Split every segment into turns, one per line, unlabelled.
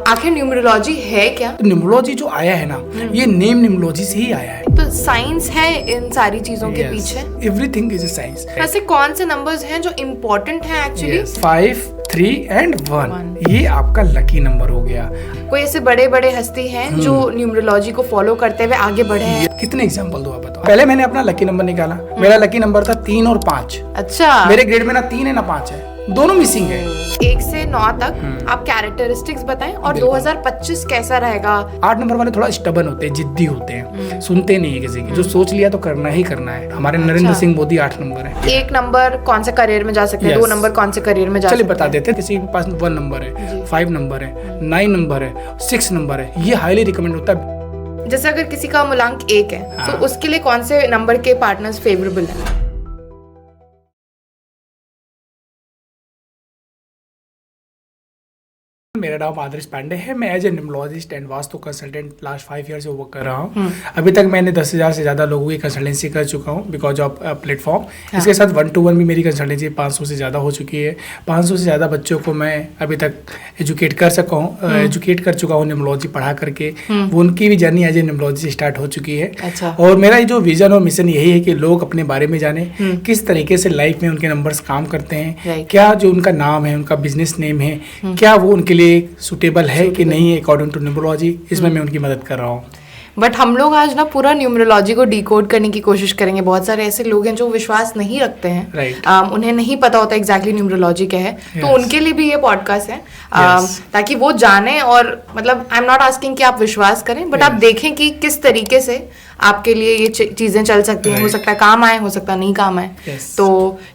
आखिर न्यूमरोलॉजी है क्या?
तो न्यूमरोलॉजी जो आया है ना, ये नेम न्यूमरोलॉजी से ही आया है।
तो साइंस है इन सारी चीजों के पीछे?
Everything is a science.
वैसे कौन से नंबर्स हैं जो इम्पोर्टेंट हैं एक्चुअली?
5, 3 and 1 ये आपका लकी नंबर हो गया।
कोई ऐसे बड़े बड़े हस्ती हैं जो न्यूमरोलॉजी को फॉलो करते हुए आगे बढ़े हैं?
कितने एग्जांपल दो आप बताओ। पहले मैंने अपना लकी नंबर निकाला, मेरा लकी नंबर था 3 और 5।
अच्छा।
मेरे ग्रेड में ना 3 है ना 5 है, दोनों मिसिंग है।
1 से 9 तक आप कैरेक्टरिस्टिक्स बताएं और 2025 कैसा रहेगा?
8 नंबर वाले थोड़ा स्टबन होते हैं, जिद्दी होते हैं, सुनते नहीं है किसी की। जो सोच लिया तो करना ही करना है। हमारे नरेंद्र सिंह मोदी 8 नंबर है।
1 नंबर कौन से करियर में जा सकते हैं? 2 नंबर कौन से करियर में जा सकते हैं?
चलिए बता देते हैं। किसी के पास 1 नंबर है, 5 नंबर है, 9 नंबर है, 6 नंबर है, ये हाईली रिकमेंड होता है।
जैसे अगर किसी का मूलांक 1 है तो उसके लिए कौन से नंबर के पार्टनर्स फेवरेबल हैं?
मेरा नाम आदर्श पांडे है। मैं as a numerologist and vastu consultant last 5 year से वर्क कर रहा हूँ। अभी तक मैंने 10,000 से ज़्यादा लोगों की कंसल्टेंसी कर चुका हूँ बिकॉज ऑफ प्लेटफॉर्म। इसके साथ 1-to-1 भी मेरी कंसल्टेंसी 500 से ज़्यादा हो चुकी है। 500 से ज़्यादा बच्चों को मैं अभी तक एजुकेट कर चुका हूँ न्यूमरोलॉजी पढ़ा करके। वो उनकी भी journey as a numerology start हो चुकी है।
अच्छा।
और मेरा जो विजन और मिशन यही है कि लोग अपने बारे में जाने, किस तरीके से लाइफ में उनके नंबर्स काम करते हैं, क्या जो उनका नाम है, उनका बिजनेस नेम है, क्या वो उनके लिए सुटेबल है कि नहीं है अकॉर्डिंग टू न्यूमरोलॉजी। इसमें मैं उनकी मदद कर रहा हूँ।
बट हम लोग आज ना पूरा न्यूमरोलॉजी को डिकोड करने की कोशिश करेंगे। बहुत सारे ऐसे लोग हैं जो विश्वास नहीं रखते हैं, उन्हें नहीं पता होता एग्जैक्टली न्यूमरोलॉजी क्या है। तो उनके लिए भी ये पॉडकास्ट है ताकि वो जाने। और मतलब आई एम नॉट आस्किंग कि आप विश्वास करें, बट आप देखें कि किस तरीके से आपके लिए ये चीजें चल सकती हैं। हो सकता है काम आए, हो सकता है नहीं काम आए। तो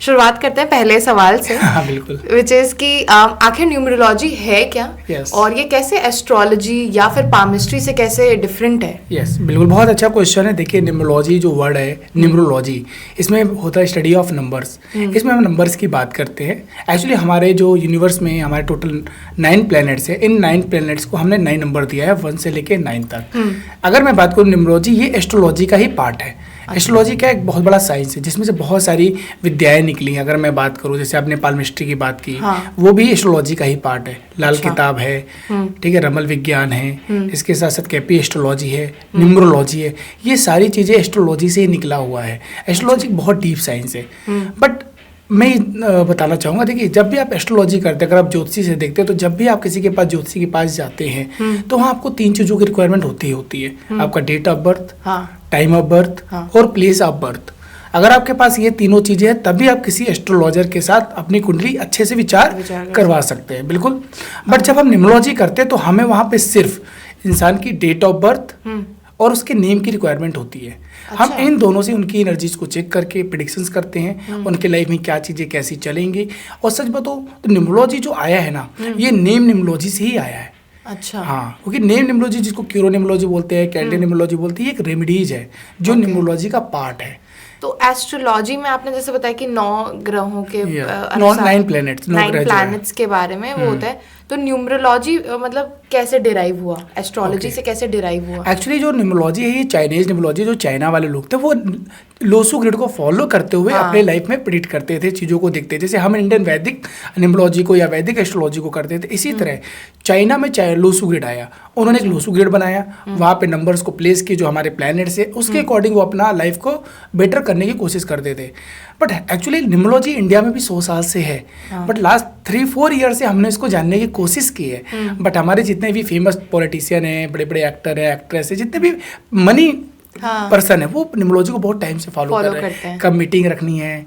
शुरुआत करते हैं पहले सवाल से, विच इज कि आखिर न्यूमरोलॉजी है क्या? और ये कैसे एस्ट्रोलॉजी या फिर पामिस्ट्री से कैसे डिफरेंट है?
यस, बिल्कुल, बहुत अच्छा क्वेश्चन है। देखिए, न्यूमरोलॉजी जो वर्ड है, न्यूमरोलॉजी, इसमें होता है स्टडी ऑफ नंबर्स। इसमें हम नंबर्स की बात करते हैं। एक्चुअली हमारे जो यूनिवर्स में हमारे टोटल 9 प्लैनेट्स है, इन 9 प्लैनेट्स को हमने 9 नंबर दिया है, 1 से लेके 9 तक। अगर मैं बात करूँ न्यूमरोलॉजी, ये एस्ट्रोलॉजी का ही पार्ट है। एस्ट्रोलॉजी क्या एक बहुत बड़ा साइंस है जिसमें से बहुत सारी विद्याएं निकली। अगर मैं बात करूं, जैसे आपने पाल्मिस्ट्री की बात की, वो भी एस्ट्रोलॉजी का ही पार्ट है। लाल किताब है, ठीक है, रमल विज्ञान है, इसके साथ साथ कैपी एस्ट्रोलॉजी है, न्यूमरोलॉजी है। ये सारी चीज़ें एस्ट्रोलॉजी से ही निकला हुआ है। एस्ट्रोलॉजी बहुत डीप साइंस है। बट मैं बताना चाहूँगा, देखिए, जब भी आप एस्ट्रोलॉजी करते हैं, अगर आप ज्योतिषी से देखते हैं, तो जब भी आप किसी के पास ज्योतिषी के पास जाते हैं तो वहाँ आपको 3 चीज़ों की रिक्वायरमेंट होती है। आपका date of birth, time of birth और प्लेस ऑफ बर्थ। अगर आपके पास ये तीनों चीजें हैं, तभी आप किसी एस्ट्रोलॉजर के साथ अपनी कुंडली अच्छे से विचार करवा सकते हैं। बिल्कुल। बट जब हम न्यूमरोलॉजी करते हैं तो हमें वहाँ पे सिर्फ इंसान की डेट ऑफ बर्थ और उसके नेम की रिक्वायरमेंट होती है। हम इन दोनों से उनकी एनर्जीज को चेक करके प्रेडिक्शंस करते हैं, उनके लाइफ में क्या चीज़ें कैसी चलेंगी। और सच बताओ तो न्यूमरोलॉजी जो आया है ना, ये नेम न्यूमरोलॉजी से ही आया है।
अच्छा।
हाँ, क्योंकि नेम न्यूमरोलॉजी, जिसको क्यूरो न्यूमरोलॉजी बोलते हैं, कैंडल न्यूमरोलॉजी बोलते हैं, ये एक रेमेडीज है जो न्यूमरोलॉजी का पार्ट है।
तो एस्ट्रोलॉजी में आपने जैसे बताया कि 9 ग्रहों के
9 प्लैनेट्स
के बारे में वो होता है। तो न्यूमरोलॉजी मतलब कैसे डिराइव हुआ? एस्ट्रोलॉजी से कैसे डिराइव हुआ?
एक्चुअली जो न्यूमरोलॉजी है, ये चाइनीज न्यूमरोलॉजी, जो चाइना वाले लोग थे, वो लोसू ग्रिड को फॉलो करते हुए अपने लाइफ में प्रेडिक्ट करते थे, चीज़ों को देखते थे। जैसे हम इंडियन वैदिक न्यूमरोलॉजी को या वैदिक एस्ट्रोलॉजी को करते थे, इसी तरह चाइना में लोसू ग्रिड आया। उन्होंने एक लोसू ग्रिड बनाया, वहाँ पे नंबर्स को प्लेस किए जो हमारे प्लैनेट्स है, उसके अकॉर्डिंग वो अपना लाइफ को बेटर करने की कोशिश करते थे। बट एक्चुअली न्यूमरोलॉजी इंडिया में भी 100 साल से है, बट लास्ट 3-4 ईयर से हमने इसको जानने की कोशिश की है। बट हमारे जितने भी फेमस पॉलिटिशियन हैं, बड़े बड़े एक्टर हैं, एक्ट्रेस हैं, जितने भी मनी पर्सन है, वो न्यूमरोलॉजी को बहुत टाइम से फॉलो कर रहे हैं। कब मीटिंग रखनी है,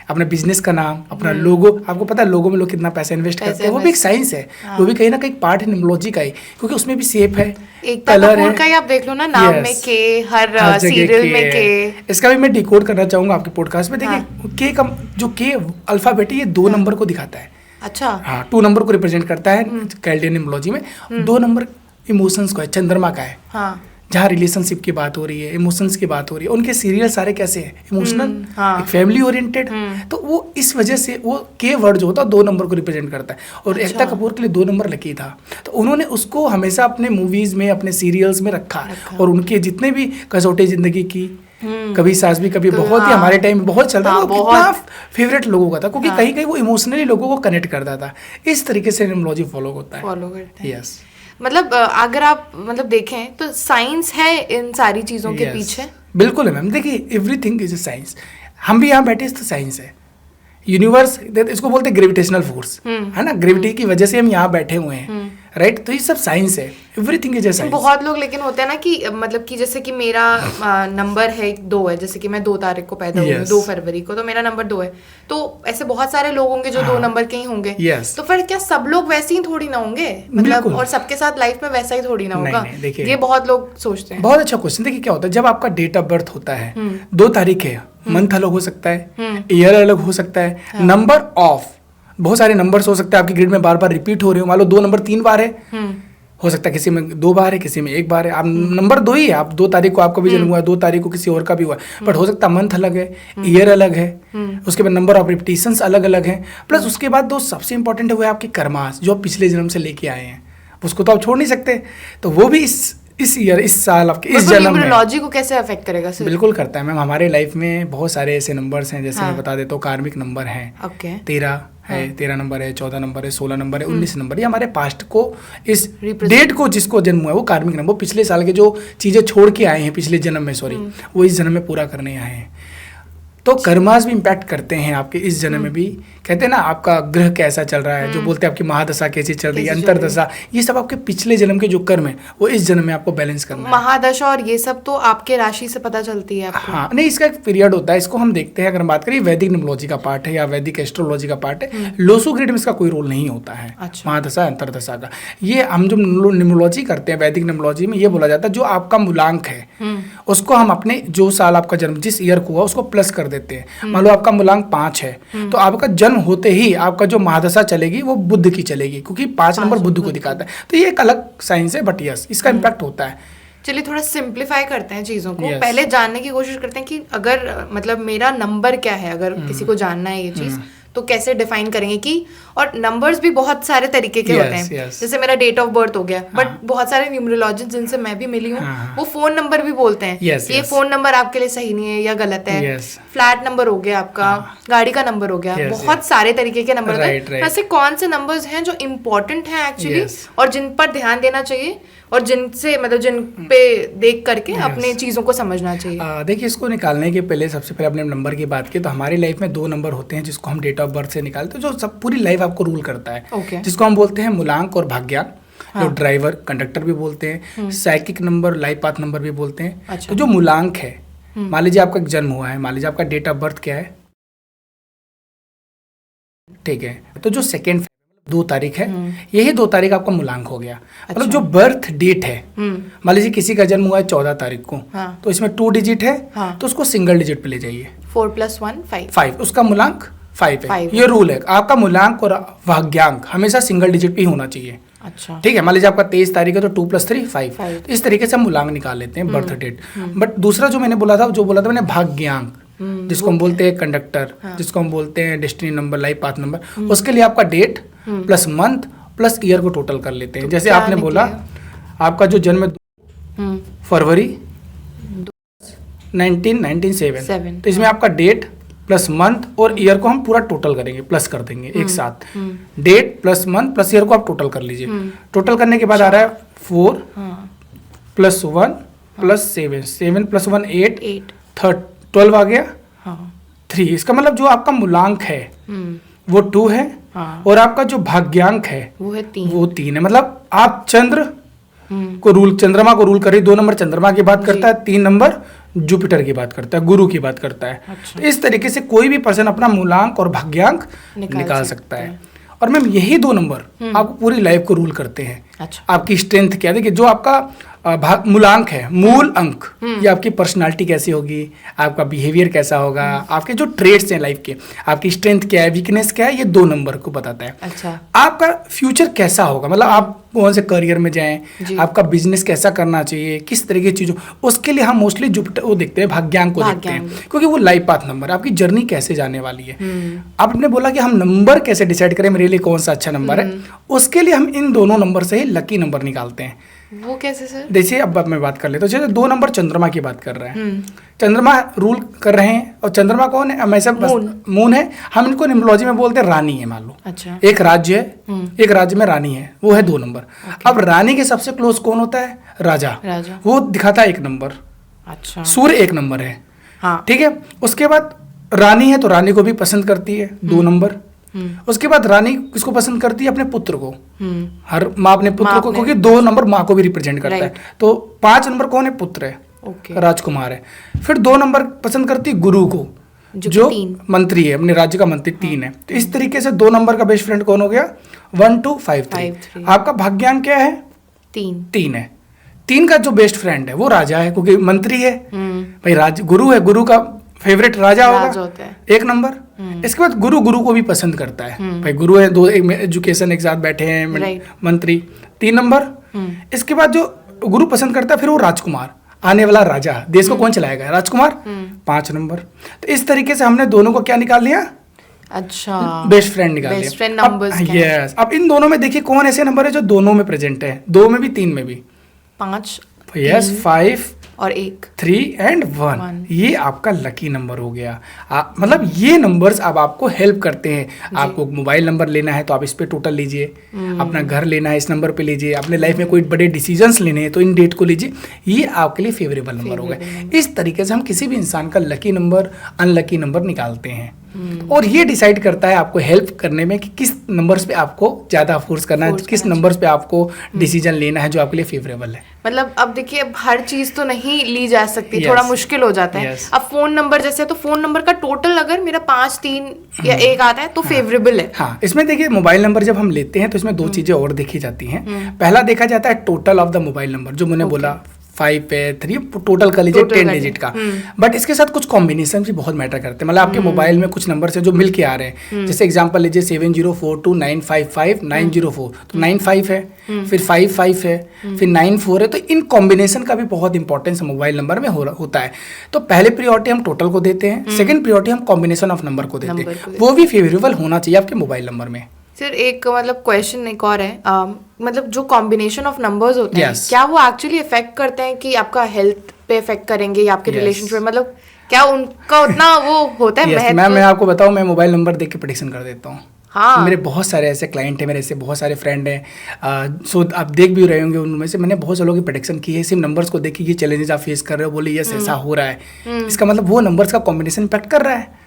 अपना बिजनेस का नाम, अपना लोगो। आपको पता है लोगो में लोग कितना पैसा इन्वेस्ट करते हैं, वो भी एक साइंस है। वो भी कहीं ना कहीं पार्ट है न्यूमरोलॉजी का ही, क्योंकि उसमें भी शेप है, कलर है।
का ही आप देख लो ना, नाम में के, हर सीरियल में के।
इसका भी मैं डिकोड करना चाहूँगा आपके पॉडकास्ट में। देखिए, के का जो के अल्फाबेट है, ये 2 नंबर को दिखाता है।
अच्छा।
हाँ, 2 नंबर को रिप्रेजेंट करता है कैल्डियन न्यूमरोलॉजी में। 2 नंबर इमोशंस को है, चंद्रमा का है। हाँ। जहाँ रिलेशनशिप की बात हो रही है, इमोशंस की बात हो रही है, उनके सीरियल सारे कैसे हैं, इमोशनल, एक फैमिली ओरिएंटेड। तो वो इस वजह से वो के वर्ड जो होता है 2 नंबर को रिप्रेजेंट करता है। और एकता कपूर के लिए 2 नंबर लकी था, तो उन्होंने उसको हमेशा अपने मूवीज में, अपने सीरियल्स में रखा। और उनके जितने भी कसौटी जिंदगी की, कभी सास भी कभी, बहुत ही हमारे टाइम में बहुत चलता था, कितना फेवरेट लोगों का था, क्योंकि कहीं कहीं वो इमोशनली लोगों को कनेक्ट करता था। इस तरीके से न्यूमरोलॉजी फॉलो होता है।
फॉलो करते हैं।
यस।
मतलब अगर आप मतलब देखें तो साइंस है इन सारी चीजों के पीछे।
बिल्कुल है मैम, देखिए एवरीथिंग इज अ साइंस। हम भी यहाँ बैठे तो साइंस है। यूनिवर्स, इसको बोलते हैं ग्रेविटेशनल फोर्स, है ना, ग्रेविटी की वजह से हम यहाँ बैठे हुए हैं, राइट। तो ये सब साइंस है, एवरीथिंग इज अ साइंस।
बहुत लोग लेकिन होते हैं ना कि मतलब कि जैसे कि मेरा नंबर है 2 है, जैसे कि मैं 2 तारीख को पैदा हुई, 2 फरवरी को, तो मेरा नंबर 2 है। तो ऐसे बहुत सारे लोग होंगे जो 2 नंबर के ही होंगे। तो फिर क्या सब लोग वैसे ही थोड़ी ना होंगे, मतलब और सबके साथ लाइफ में वैसा ही थोड़ी ना होगा? ये बहुत लोग सोचते हैं।
बहुत अच्छा क्वेश्चन। देखिए क्या होता है, जब आपका डेट ऑफ बर्थ होता है, 2 तारीख है, मंथ अलग हो सकता है, ईयर अलग हो सकता है, नंबर ऑफ बहुत सारे नंबर्स हो सकते हैं आपकी ग्रिड में बार बार रिपीट हो रहे हो। मान लो 2 नंबर 3 बार है, हो सकता है किसी में 2 बार है, किसी में 1 बार है। आप नंबर 2 ही है, आप 2 तारीख को आपका भी जन्म हुआ है, 2 तारीख को किसी और का भी हुआ है, बट हो सकता है मंथ अलग है, ईयर अलग है, उसके बाद नंबर ऑफ रिपीटिशंस अलग अलग है। प्लस उसके बाद जो सबसे इंपॉर्टेंट है वो है आपके कर्मास, जो आप पिछले जन्म से लेके आए हैं, उसको तो आप छोड़ नहीं सकते। तो वो भी इस ईयर, इस साल, आपके इस जन्म में
न्यूमरोलॉजी को कैसे अफेक्ट करेगा सर?
बिल्कुल करता है मैम। हमारे लाइफ में बहुत सारे ऐसे नंबर्स हैं, जैसे मैं बता देता हूँ, कार्मिक नंबर हैं। 13 है, 13 नंबर है, 14 नंबर है, 16 नंबर है, 19 नंबर। ये हमारे पास्ट को, इस डेट को जिसको जन्म हुआ है वो कार्मिक नंबर, पिछले साल के जो चीजें छोड़ के आए हैं पिछले जन्म में, वो इस जन्म में पूरा करने आए हैं। तो कर्मास भी इम्पैक्ट करते हैं आपके इस जन्म में भी। कहते हैं ना, आपका ग्रह कैसा चल रहा है, जो बोलते हैं आपकी महादशा कैसी चल रही है, अंतरदशा, ये सब आपके पिछले जन्म के जो कर्म है वो इस जन्म में आपको बैलेंस करना है।
महादशा और ये सब तो आपके राशि से पता चलती है आपको?
हाँ, नहीं, इसका एक पीरियड होता है, इसको हम देखते हैं। अगर हम बात करें, वैदिक न्यूमरोलॉजी का पार्ट है या वैदिक एस्ट्रोलॉजी का पार्ट है। लोसो ग्रिड में इसका कोई रोल नहीं होता है। महादशा अंतरदशा का ये हम जो न्यूमरोलॉजी करते हैं, वैदिक न्यूमरोलॉजी में ये बोला जाता है, जो आपका मूलांक है उसको हम अपने जो साल आपका जन्म जिस ईयर को हुआ उसको प्लस कर देते हैं। मान लो आपका मूलांक 5 है, तो आपका जन्म होते ही आपका जो महादशा चलेगी वो बुध की चलेगी, क्योंकि 5 नंबर बुध को दिखाता है। तो ये एक अलग साइंस है, बट यस, इसका इम्पैक्ट होता है।
चलिए थोड़ा सिंप्लीफाई करते हैं चीज़ों को। पहले जानने की कोशिश करते हैं कि अगर मतलब मेरा नंबर क्या है, अगर किसी को जानना है ये चीज़, तो कैसे डिफाइन करेंगे कि, और नंबर्स भी बहुत सारे तरीके के होते हैं। जैसे मेरा डेट ऑफ बर्थ हो गया, बट बहुत सारे न्यूमरोलॉजिस्ट जिनसे मैं भी मिली हूँ, वो फोन नंबर भी बोलते हैं। ये फोन नंबर आपके लिए सही नहीं है या गलत है। फ्लैट नंबर हो गया आपका, गाड़ी का नंबर हो गया, बहुत सारे तरीके के नंबर हैं। ऐसे कौन से नंबर्स हैं जो इम्पोर्टेंट हैं एक्चुअली, और जिन पर ध्यान देना चाहिए, और जिनसे मतलब जिन पे देख करके अपने चीज़ों को समझना चाहिए?
देखिए, इसको निकालने के पहले सबसे पहले अपने नंबर की बात की, तो हमारी लाइफ में 2 नंबर होते हैं जिसको हम डेट ऑफ बर्थ से निकालते हैं, जो सब पूरी लाइफ आपको रूल करता है, जिसको हम बोलते हैं मूलांक और भाग्यांक, जो ड्राइवर कंडक्टर भी बोलते हैं, psychic number, life path number भी बोलते हैं। तो जो मूलांक है, मान लीजिए आपका जन्म हुआ है, मान लीजिए आपका डेट ऑफ बर्थ क्या है, ठीक है, तो जो सेकेंड 2 तारीख है, यही 2 तारीख आपका मूलांक हो गया। मतलब जो बर्थ डेट है, मान लीजिए किसी का जन्म हुआ है 14 तारीख को, तो इसमें 2 डिजिट है, तो उसको सिंगल डिजिट पे ले जाइए।
4 + 1
5, उसका मूलांक 5 है। ये रूल है, आपका मूलांक और भाग्यांक हमेशा सिंगल डिजिट पे ही होना चाहिए।
अच्छा,
ठीक है। मान लीजिए आपका 23 तारीख है, तो 2 + 3 5। तो इस तरीके से हम मूलांक निकाल लेते हैं, बर्थ डेट। बट दूसरा जो मैंने बोला था, मैंने भाग्यांक, जिसको हम बोलते हैं कंडक्टर, जिसको हम बोलते हैं destiny number, life path number, उसके लिए आपका date plus month plus year को टोटल कर लेते हैं। जैसे आपने बोला आपका जो जन्म है फरवरी 1997, तो इसमें आपका डेट प्लस मंथ और ईयर को हम पूरा टोटल करेंगे, प्लस कर देंगे एक साथ। Date plus month plus year को आप टोटल कर लीजिए। टोटल करने के बाद आ रहा है 4 + 1 + 7, 7 + 1 8, 12 आ गया, 3। इसका मतलब जो आपका मूलांक है वो 2 है, और आपका जो भाग्यांक है वो 3 है। मतलब आप चंद्रमा को रूल कर रही, 2 नंबर चंद्रमा की बात करता है, 3 नंबर जुपिटर की बात करता है, गुरु की बात करता है। तो इस तरीके से कोई भी पर्सन अपना मूलांक और भाग्यांक निकाल सकता है। और मैम यही 2 नंबर आपको पूरी लाइफ को रूल करते हैं। आपकी स्ट्रेंथ क्या है, देखिए जो आपका मूलांक है, मूल अंक, ये आपकी पर्सनालिटी कैसी होगी, आपका बिहेवियर कैसा होगा, आपके जो ट्रेड्स हैं लाइफ के, आपकी स्ट्रेंथ क्या है, वीकनेस क्या है, ये 2 नंबर को बताता है।
अच्छा,
आपका फ्यूचर कैसा होगा, मतलब आप कौन से करियर में जाएं, आपका बिजनेस कैसा करना चाहिए, किस तरह की चीजों, उसके लिए हम मोस्टली जुपिटर वो देखते हैं, भाग्यांक को देखते हैं, क्योंकि वो लाइफ पाथ नंबर, आपकी जर्नी कैसे जाने वाली है। आपने बोला कि हम नंबर कैसे डिसाइड करें, मेरे लिए कौन सा अच्छा नंबर है, उसके लिए हम इन दोनों नंबर से ही लकी नंबर निकालते हैं।
वो कैसे सर?
जैसे अब मैं बात कर लेता हूँ, जैसे 2 नंबर चंद्रमा की बात कर रहे हैं, चंद्रमा रूल कर रहे हैं, और चंद्रमा कौन है, हमेशा मून है। हम इनको न्यूमरोलॉजी में बोलते हैं रानी है, मान लो।
अच्छा,
एक राज्य है, एक राज्य में रानी है, वो है 2 नंबर। अब रानी के सबसे क्लोज कौन होता है? राजा। वो दिखाता है 1 नंबर।
अच्छा।
सूर्य 1 नंबर है।
हाँ।
ठीक है। उसके बाद रानी है तो रानी को भी पसंद करती है, 2 नंबर। उसके बाद रानी किसको पसंद करती है? अपने पुत्र को। हर माँ अपने पुत्र को, क्योंकि 2 नंबर माँ को भी रिप्रेजेंट करता है। तो 5 नंबर कौन है? पुत्र है, राजकुमार है। फिर 2 नंबर पसंद करती है गुरु को, जो मंत्री है, अपने राज्य का मंत्री। 3 है। तो इस तरीके से 2 नंबर का बेस्ट फ्रेंड कौन हो गया? 1 2 5 3। आपका भाग्यांक क्या है? 3 है। 3 का जो बेस्ट फ्रेंड है वो राजा है, क्योंकि मंत्री है भाई। राज गुरु है, गुरु का फेवरेट राजा होगा, 1 नंबर। इसके बाद गुरु को भी पसंद करता है भाई। गुरु है, 2 एजुकेशन एक साथ बैठे हैं, मंत्री, 3 नंबर। इसके बाद जो गुरु पसंद करता है फिर वो राजकुमार, आने वाला राजा, देश को कौन चलाएगा? राजकुमार, 5 नंबर। तो इस तरीके से हमने दोनों को क्या निकाल लिया?
अच्छा,
बेस्ट फ्रेंड निकाल लिया।
Best friend numbers.
यस। अब इन दोनों में देखिए कौन ऐसे नंबर है जो दोनों में प्रेजेंट है, 2 में भी 3 में भी।
5।
यस, 5
और 1,
3 एंड 1। ये आपका लकी नंबर हो गया। मतलब ये नंबर्स अब आपको हेल्प करते हैं। आपको मोबाइल नंबर लेना है तो आप इस पे टोटल लीजिए, अपना घर लेना है इस नंबर पे लीजिए, अपने लाइफ में कोई बड़े डिसीजंस लेने हैं तो इन डेट को लीजिए। ये आपके लिए फेवरेबल नंबर हो गए। इस तरीके से हम किसी भी इंसान का लकी नंबर, अनलकी नंबर निकालते हैं। और ये डिसाइड करता है आपको हेल्प करने में कि किस नंबर्स पे आपको ज्यादा फोर्स करना है, किस नंबर्स पे आपको डिसीजन लेना है जो आपके लिए फेवरेबल है।
मतलब अब देखिए, अब हर चीज तो नहीं ली जा सकती, थोड़ा मुश्किल हो जाता है। अब फोन नंबर जैसे, तो फोन नंबर का टोटल अगर मेरा 5 3 या 1 आता है तो फेवरेबल है।
हाँ, इसमें देखिए मोबाइल नंबर जब हम लेते हैं तो इसमें 2 चीजें और देखी जाती हैं। पहला देखा जाता है total of the mobile number, जो मैंने बोला 5 है, 3 टोटल कर लीजिए 10 डिजिट का। बट इसके साथ कुछ कॉम्बिनेशन भी बहुत मैटर करते हैं। मतलब आपके मोबाइल में कुछ नंबर है जो मिलके आ रहे हैं। जैसे एग्जांपल लीजिए 7042955904, तो 95 है, फिर 55 है, फिर 94 है। तो इन कॉम्बिनेशन का भी बहुत इंपॉर्टेंस मोबाइल नंबर में होता है। तो पहले प्रियोरिटी हम टोटल को देते हैं, सेकंड प्रियोरिटी हम कॉम्बिनेशन ऑफ नंबर को देते हैं। वो भी फेवरेबल होना चाहिए आपके मोबाइल नंबर में।
सर एक मतलब क्वेश्चन एक और है, मतलब जो कॉम्बिनेशन ऑफ नंबर्स होते हैं, क्या वो एक्चुअली इफेक्ट करते हैं कि आपका हेल्थ पे इफेक्ट करेंगे या आपके रिलेशनशिप, मतलब क्या उनका उतना वो होता है महत्व?
मैं आपको बताऊं, मैं मोबाइल नंबर देख के प्रेडिक्शन कर देता हूँ।
हाँ।
मेरे बहुत सारे ऐसे क्लाइंट हैं, मेरे ऐसे बहुत सारे फ्रेंड हैं। सो आप देख भी रहे होंगे, उनमें से मैंने बहुत सारे लोगों की प्रेडिक्शन की है सिर्फ नंबर्स को देखिए। ये चैलेंजेस आप फेस कर रहे हो, बोले यस ऐसा हो रहा है, इसका मतलब वो नंबर्स का कॉम्बिनेशन इम्पैक्ट कर रहा है।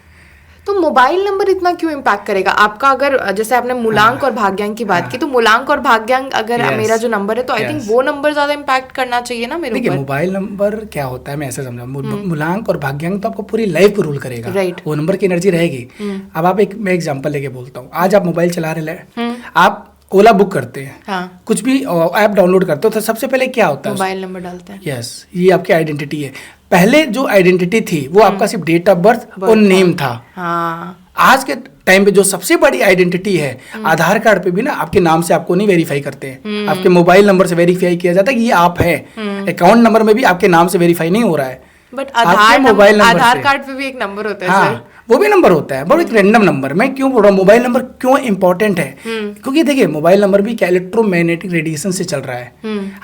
तो मोबाइल नंबर इतना क्यों इम्पैक्ट करेगा आपका? अगर जैसे आपने मूलांक और भाग्यांक की बात की, तो मूलांक और भाग्यांक अगर मेरा जो नंबर है तो आई थिंक वो नंबर ज्यादा इम्पैक्ट करना चाहिए ना मेरे ऊपर।
देखिए मोबाइल नंबर क्या होता है, मैं ऐसा समझा, मूलांक और भाग्यांक तो आपको पूरी लाइफ को रूल करेगा।
राइट।
वो नंबर की एनर्जी रहेगी। अब आप मैं एग्जांपल लेके बोलता हूँ। आज आप मोबाइल चला रहे हैं, आप ओला बुक करते हैं,
हाँ।
कुछ भी ऐप डाउनलोड करते हो तो सबसे पहले क्या होता है?
मोबाइल नंबर डालते हैं।
यस, ये आपकी आइडेंटिटी है। पहले जो आइडेंटिटी थी वो आपका सिर्फ डेट ऑफ बर्थ और नेम था।
हाँ।
आज के टाइम पे जो सबसे बड़ी आइडेंटिटी है, आधार कार्ड पे भी ना आपके नाम से आपको नहीं वेरीफाई करते हैं, आपके मोबाइल नंबर से वेरीफाई किया जाता है कि ये आप हैं। अकाउंट नंबर में भी आपके नाम से वेरीफाई नहीं हो रहा है,
बट आधार कार्ड पे भी एक नंबर होता है।
हाँ, वो भी नंबर होता है, बट एक रैंडम नंबर। मैं क्यों बोल रहा हूँ मोबाइल नंबर क्यों इंपॉर्टेंट है? क्योंकि देखिए मोबाइल नंबर भी क्या इलेक्ट्रोमैग्नेटिक रेडिएशन से चल रहा है।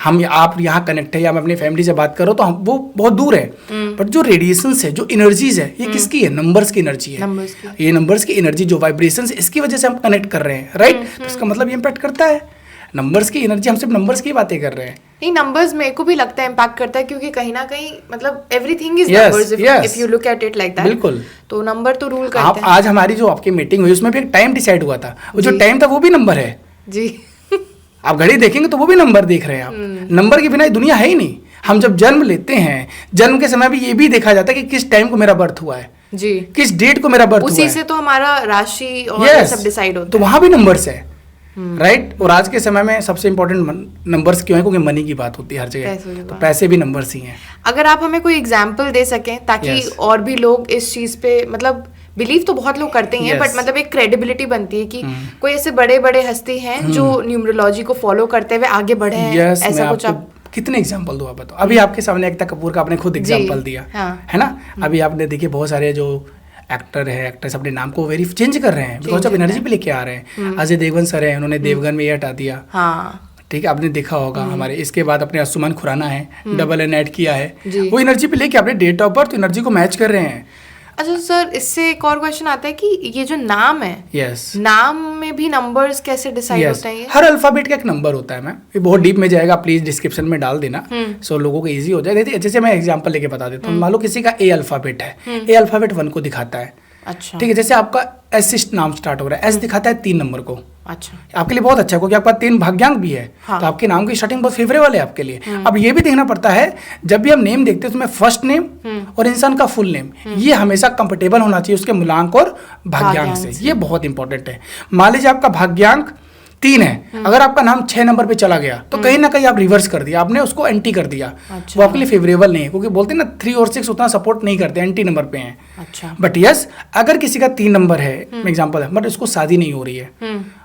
हम आप यहाँ कनेक्ट है या मैं अपनी फैमिली से बात कर रहा हूँ तो हम वो बहुत दूर है, बट जो रेडिएशन है, जो एनर्जीज है, ये किसकी है? नंबर्स की एनर्जी है। ये नंबर्स की एनर्जी जो वाइब्रेशन, इसकी वजह से हम कनेक्ट कर रहे हैं, राइट? तो इसका मतलब ये इम्पैक्ट करता है नंबर्स की एनर्जी। हम सिर्फ नंबर्स की बातें कर रहे हैं।
नहीं, नंबर्स मेरे को भी लगता है इम्पैक्ट करता है, क्योंकि कहीं ना कहीं मतलब everything is numbers if you look at it like that. बिल्कुल, तो नंबर तो रूल करते हैं।
आज हमारी जो आपकी मीटिंग हुई उसमें भी एक टाइम डिसाइड हुआ था, वो जो टाइम था वो भी नंबर है
जी।
आप घड़ी देखेंगे तो वो भी नंबर देख रहे हैं आप। नंबर के बिना ये दुनिया है ही नहीं। हम जब जन्म लेते हैं, जन्म के समय भी ये भी देखा जाता है कि किस टाइम को मेरा बर्थ हुआ है
जी,
किस डेट को मेरा बर्थ हुआ है।
उसी से तो हमारा राशि और सब डिसाइड होता है।
तो वहां भी नंबर्स है, राइट। और आज के समय में सबसे इंपॉर्टेंट नंबर्स क्यों है? क्योंकि मनी की बात होती है हर जगह, तो पैसे भी नंबर्स ही हैं।
अगर आप हमें कोई एग्जांपल दे सकें ताकि और भी लोग इस चीज पे, मतलब बिलीव तो बहुत लोग करते हैं, बट मतलब एक क्रेडिबिलिटी बनती है कि कोई ऐसे बड़े बड़े हस्ती हैं जो न्यूमरोलॉजी को फॉलो करते हुए आगे बढ़े हैं। ऐसा कुछ आप
कितने एग्जांपल दो आप बताओ। अभी आपके सामने एकता कपूर का आपने खुद एग्जांपल दिया, है ना? अभी आपने देखिए बहुत सारे जो एक्टर है, एक्ट्रेस अपने नाम को वेरी चेंज कर रहे हैं, बिकॉज ऑफ एनर्जी पे लेके आ रहे हैं। अजय देवगन सर है, उन्होंने देवगन में ये हटा दिया। हाँ, ठीक है, आपने देखा होगा। हमारे इसके बाद अपने असुमन खुराना है, डबल एन ऐड किया है, वो एनर्जी पे लेके अपने डेट ऑफ बर्थ एनर्जी को मैच कर रहे हैं।
अच्छा सर, इससे एक और क्वेश्चन आता है कि ये जो नाम है,
यस,
नाम में भी नंबर्स कैसे डिसाइड होते हैं?
हर अल्फाबेट का एक नंबर होता है मैम, ये बहुत डीप में जाएगा, प्लीज डिस्क्रिप्शन में डाल देना सो लोगों को इजी हो जाए। जैसे मैं एग्जांपल लेके बता देता हूँ, मान लो किसी का ए अल्फाबेट है, ए अल्फाबेट 1 को दिखाता है,
अच्छा
ठीक है। जैसे आपका एस नाम स्टार्ट हो रहा है, एस दिखाता है 3 नंबर को,
अच्छा,
आपके लिए बहुत अच्छा है क्योंकि आपका 3 भाग्यांक भी है,
हाँ।
तो आपके नाम की स्टार्टिंग बहुत फेवरेबल है आपके लिए। अब ये भी देखना पड़ता है, जब भी हम नेम देखते हैं उसमें फर्स्ट नेम और इंसान का फुल नेम ये हमेशा कंफर्टेबल होना चाहिए उसके मूलांक और भाग्यांक से, ये बहुत इंपॉर्टेंट है। मान लीजिए आपका भाग्यांक 3 है, अगर आपका नाम 6 नंबर पे चला गया तो कहीं ना कहीं आप रिवर्स कर दिया, आपने उसको एंटी कर दिया,
अच्छा।
वो आपके लिए फेवरेबल नहीं है, क्योंकि बोलते हैं ना 3 और 6 उतना सपोर्ट नहीं करते, एंटी नंबर पे हैं।
अच्छा,
बट यस, अगर किसी का 3 नंबर है, एग्जाम्पल है, बट उसको शादी नहीं हो रही है,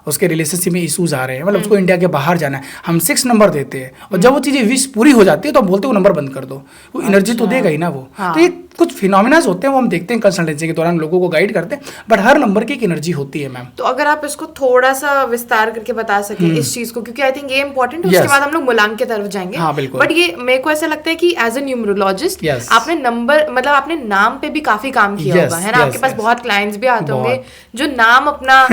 उसके रिलेशनशिप में इश्यूज आ रहे हैं, मतलब उसको इंडिया के बाहर जाना है, हम 6 नंबर देते हैं, और जब वो चीजें विश पूरी हो जाती है तो हम बोलते हैं वो नंबर बंद कर दो, वो एनर्जी तो देगा ही ना वो।
हाँ।
तो ये कुछ फिनोमिनाज होते हैं, वो हम देखते हैं कंसल्टेंसी के दौरान, लोगों को गाइड करते हैं, बट हर नंबर की एक एनर्जी होती है मैम।
तो अगर आप इसको थोड़ा सा विस्तार करके बता सके इस चीज को, क्योंकि आई थिंक ये इंपॉर्टेंट है, उसके बाद हम लोग मूलांक की तरफ जाएंगे।
हाँ, बिल्कुल।
बट ये मेरे को ऐसा लगता है कि एज ए न्यूमरोलॉजिस्ट आपने नंबर, मतलब आपने नाम पे भी काफी काम किया होगा, है ना? आपके पास बहुत क्लाइंट्स भी आते होंगे जो नाम अपना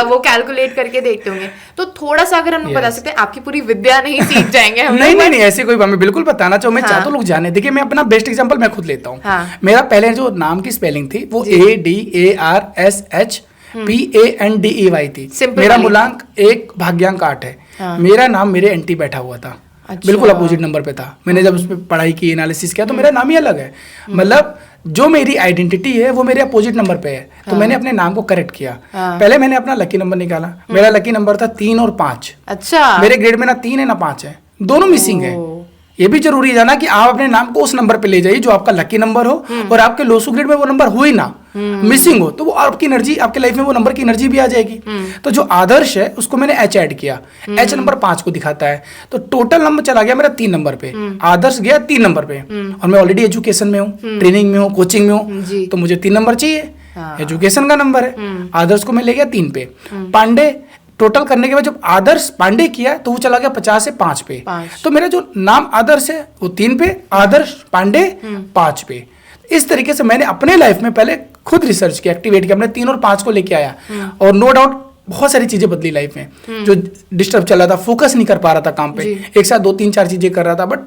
वो कैलकुलेट करके देखते होंगे, तो थोड़ा सा अगर हम बता सकते हैं, आपकी पूरी विद्या नहीं सीख जाएंगे हम?
नहीं, ऐसे कोई मैं बिल्कुल बताना चाहूँ, मैं चाहता हूँ लोग जाने। देखिए, मैं अपना बेस्ट एग्जांपल मैं खुद लेता हूँ। मेरा पहले जो नाम की स्पेलिंग थी वो ADARSHPANDEY थी, मेरा मूलांक 1 भाग्यांक 8 है, मेरा नाम मेरे एंटी बैठा हुआ था, बिल्कुल अपोजिट नंबर पे था। मैंने जब उस पर पढ़ाई की, एनालिसिस किया, तो मेरा नाम ही अलग है, मतलब जो मेरी आइडेंटिटी है वो मेरे अपोजिट नंबर पे है, तो मैंने अपने नाम को करेक्ट किया। पहले मैंने अपना लकी नंबर निकाला, मेरा लकी नंबर था 3 और 5।
अच्छा,
मेरे ग्रेड में ना 3 है ना 5 है, दोनों मिसिंग है। ये भी जरूरी है जाना कि आप अपने नाम को उस नंबर पे ले जाइए जो आपका लकी नंबर हो, और आपके लोसू ग्रेड में वो नंबर हो ही ना, मिसिंग हो, तो वो आपकी एनर्जी, आपके लाइफ में वो नंबर की एनर्जी भी आ जाएगी। तो जो आदर्श है उसको मैंने H ऐड किया, H नंबर 5 को दिखाता है, तो टोटल नंबर चला गया मेरा 3 नंबर पे, आदर्श गया 3 नंबर पे, और मैं ऑलरेडी एजुकेशन में हूँ, ट्रेनिंग में हूँ, कोचिंग में हूँ, तो मुझे 3 नंबर चाहिए, एजुकेशन का नंबर है, आदर्श को मैं ले गया 3 पे। पांडे टोटल करने के बाद जब आदर्श पांडे किया तो वो चला गया 50 से 5 पे, तो मेरा जो नाम आदर्श है वो 3 पे, आदर्श पांडे 5 पे। इस तरीके से मैंने अपने लाइफ में पहले खुद रिसर्च किया, एक्टिवेट किया, अपने 3 और 5 को लेके आया, और नो डाउट बहुत सारी चीजें बदली लाइफ में। जो डिस्टर्ब चल रहा था, फोकस नहीं कर पा रहा था काम पे, एक साथ 2-3-4 चीजें कर रहा था, बट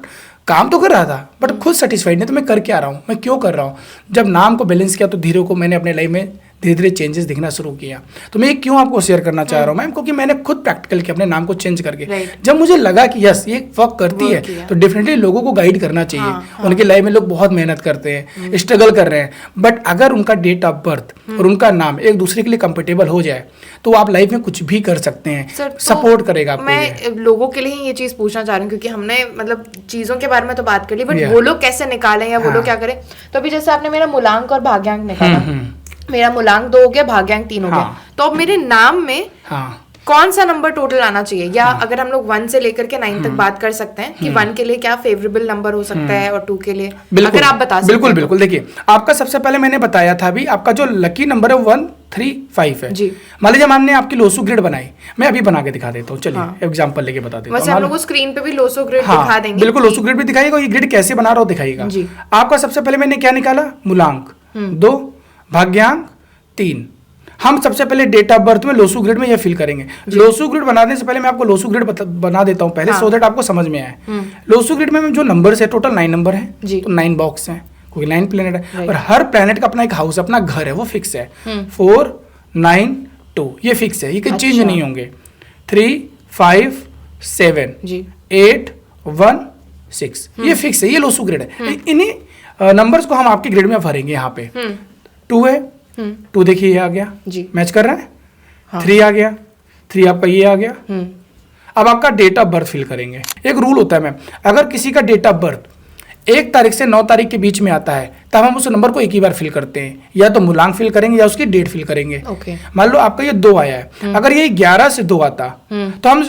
काम तो कर रहा था, बट खुद सेटिस्फाइड नहीं, तो मैं कर क्या रहा हूँ, मैं क्यों कर रहा हूँ। जब नाम को बैलेंस किया तो धीरे को मैंने अपने लाइफ में धीरे धीरे चेंजेस दिखना शुरू किया। तो मैं क्यों आपको शेयर करना चाह रहा हूँ मैम, क्योंकि मैंने खुद प्रैक्टिकल किया अपने नाम को चेंज करके। जब मुझे लगा कि यस ये वर्क करती है, तो डेफिनेटली लोगों को गाइड करना चाहिए। उनके लाइफ में लोग बहुत मेहनत करते हैं, स्ट्रगल कर रहे हैं, बट अगर उनका डेट ऑफ बर्थ और उनका नाम एक दूसरे के लिए कंपेटेबल हो जाए तो आप लाइफ में कुछ भी कर सकते हैं, सपोर्ट करेगा आपको।
मैं लोगों के लिए ये चीज पूछना चाह रही हूँ, क्योंकि हमने मतलब चीजों के बारे में तो बात कर ली, बट वो लोग कैसे निकालें या वो लोग क्या करें। तो अभी जैसे आपने मेरा मूलांक और भाग्यांक निकाला, मेरा मूलांक 2 हो गया, भाग्यांक 3 हो गया, तो अब मेरे नाम में कौन सा नंबर टोटल आना चाहिए, या अगर हम लोग 1 से लेकर के 9 तक बात कर सकते हैं कि 1 के लिए क्या फेवरेबल नंबर हो सकता है और 2 के लिए, अगर आप बता सकते हैं।
बिल्कुल। देखिए, आपका सबसे पहले मैंने बताया था अभी, आपका जो लकी नंबर है 135 है जी। मान लीजिए हमने आपकी लोसू ग्रेड बनाई, मैं अभी बना के दिखा देता हूँ, चलिए एग्जांपल लेके बता देता हूँ।
वैसे हम लोग स्क्रीन पे भी लोसू ग्रेड दिखा देंगे,
बिल्कुल लोसू ग्रेड भी दिखाएगा, ये ग्रेड कैसे बना रहा हो दिखाएगा। आपका सबसे पहले मैंने क्या निकाला, मूलांक 2, भाग्यांक 3। हम सबसे पहले डेट ऑफ बर्थ में लोसू ग्रेड में ये फिल करेंगे। लोसू ग्रेड बनाने से पहले मैं आपको लोसू ग्रेड बना देता हूँ पहले, सो दैट आपको समझ में आए। लोसू ग्रेड में जो नंबर्स है टोटल 9 नंबर है, तो 9 बॉक्स है, क्योंकि 9 प्लेनेट है, और हर प्लेनेट का अपना एक हाउस, अपना घर है, वो फिक्स है। 4, 9, 2 ये फिक्स है, ये कोई चेंज नहीं होंगे। 3, 5, 7, 8, 1, 6 ये फिक्स है, ये लोसू ग्रेड है। इन्हीं नंबर्स को हम आपके ग्रेड में भरेंगे। यहाँ पे 2 है, 2 देखिए ये आ गया, मैच कर रहा है। 3 आ गया, 3 आपका ये आ गया। अब आपका डेट ऑफ बर्थ फिल करेंगे। एक रूल होता है मैम, अगर किसी का डेट ऑफ बर्थ 1 तारीख से 9 तारीख के बीच में आता है, तब हम उस नंबर को एक ही बार फिल करते हैं, या तो मूलांक फिल करेंगे या उसकी डेट फिल करेंगे। मान लो आपका ये 2 आया है, अगर ये 11 से 2 आता तो हम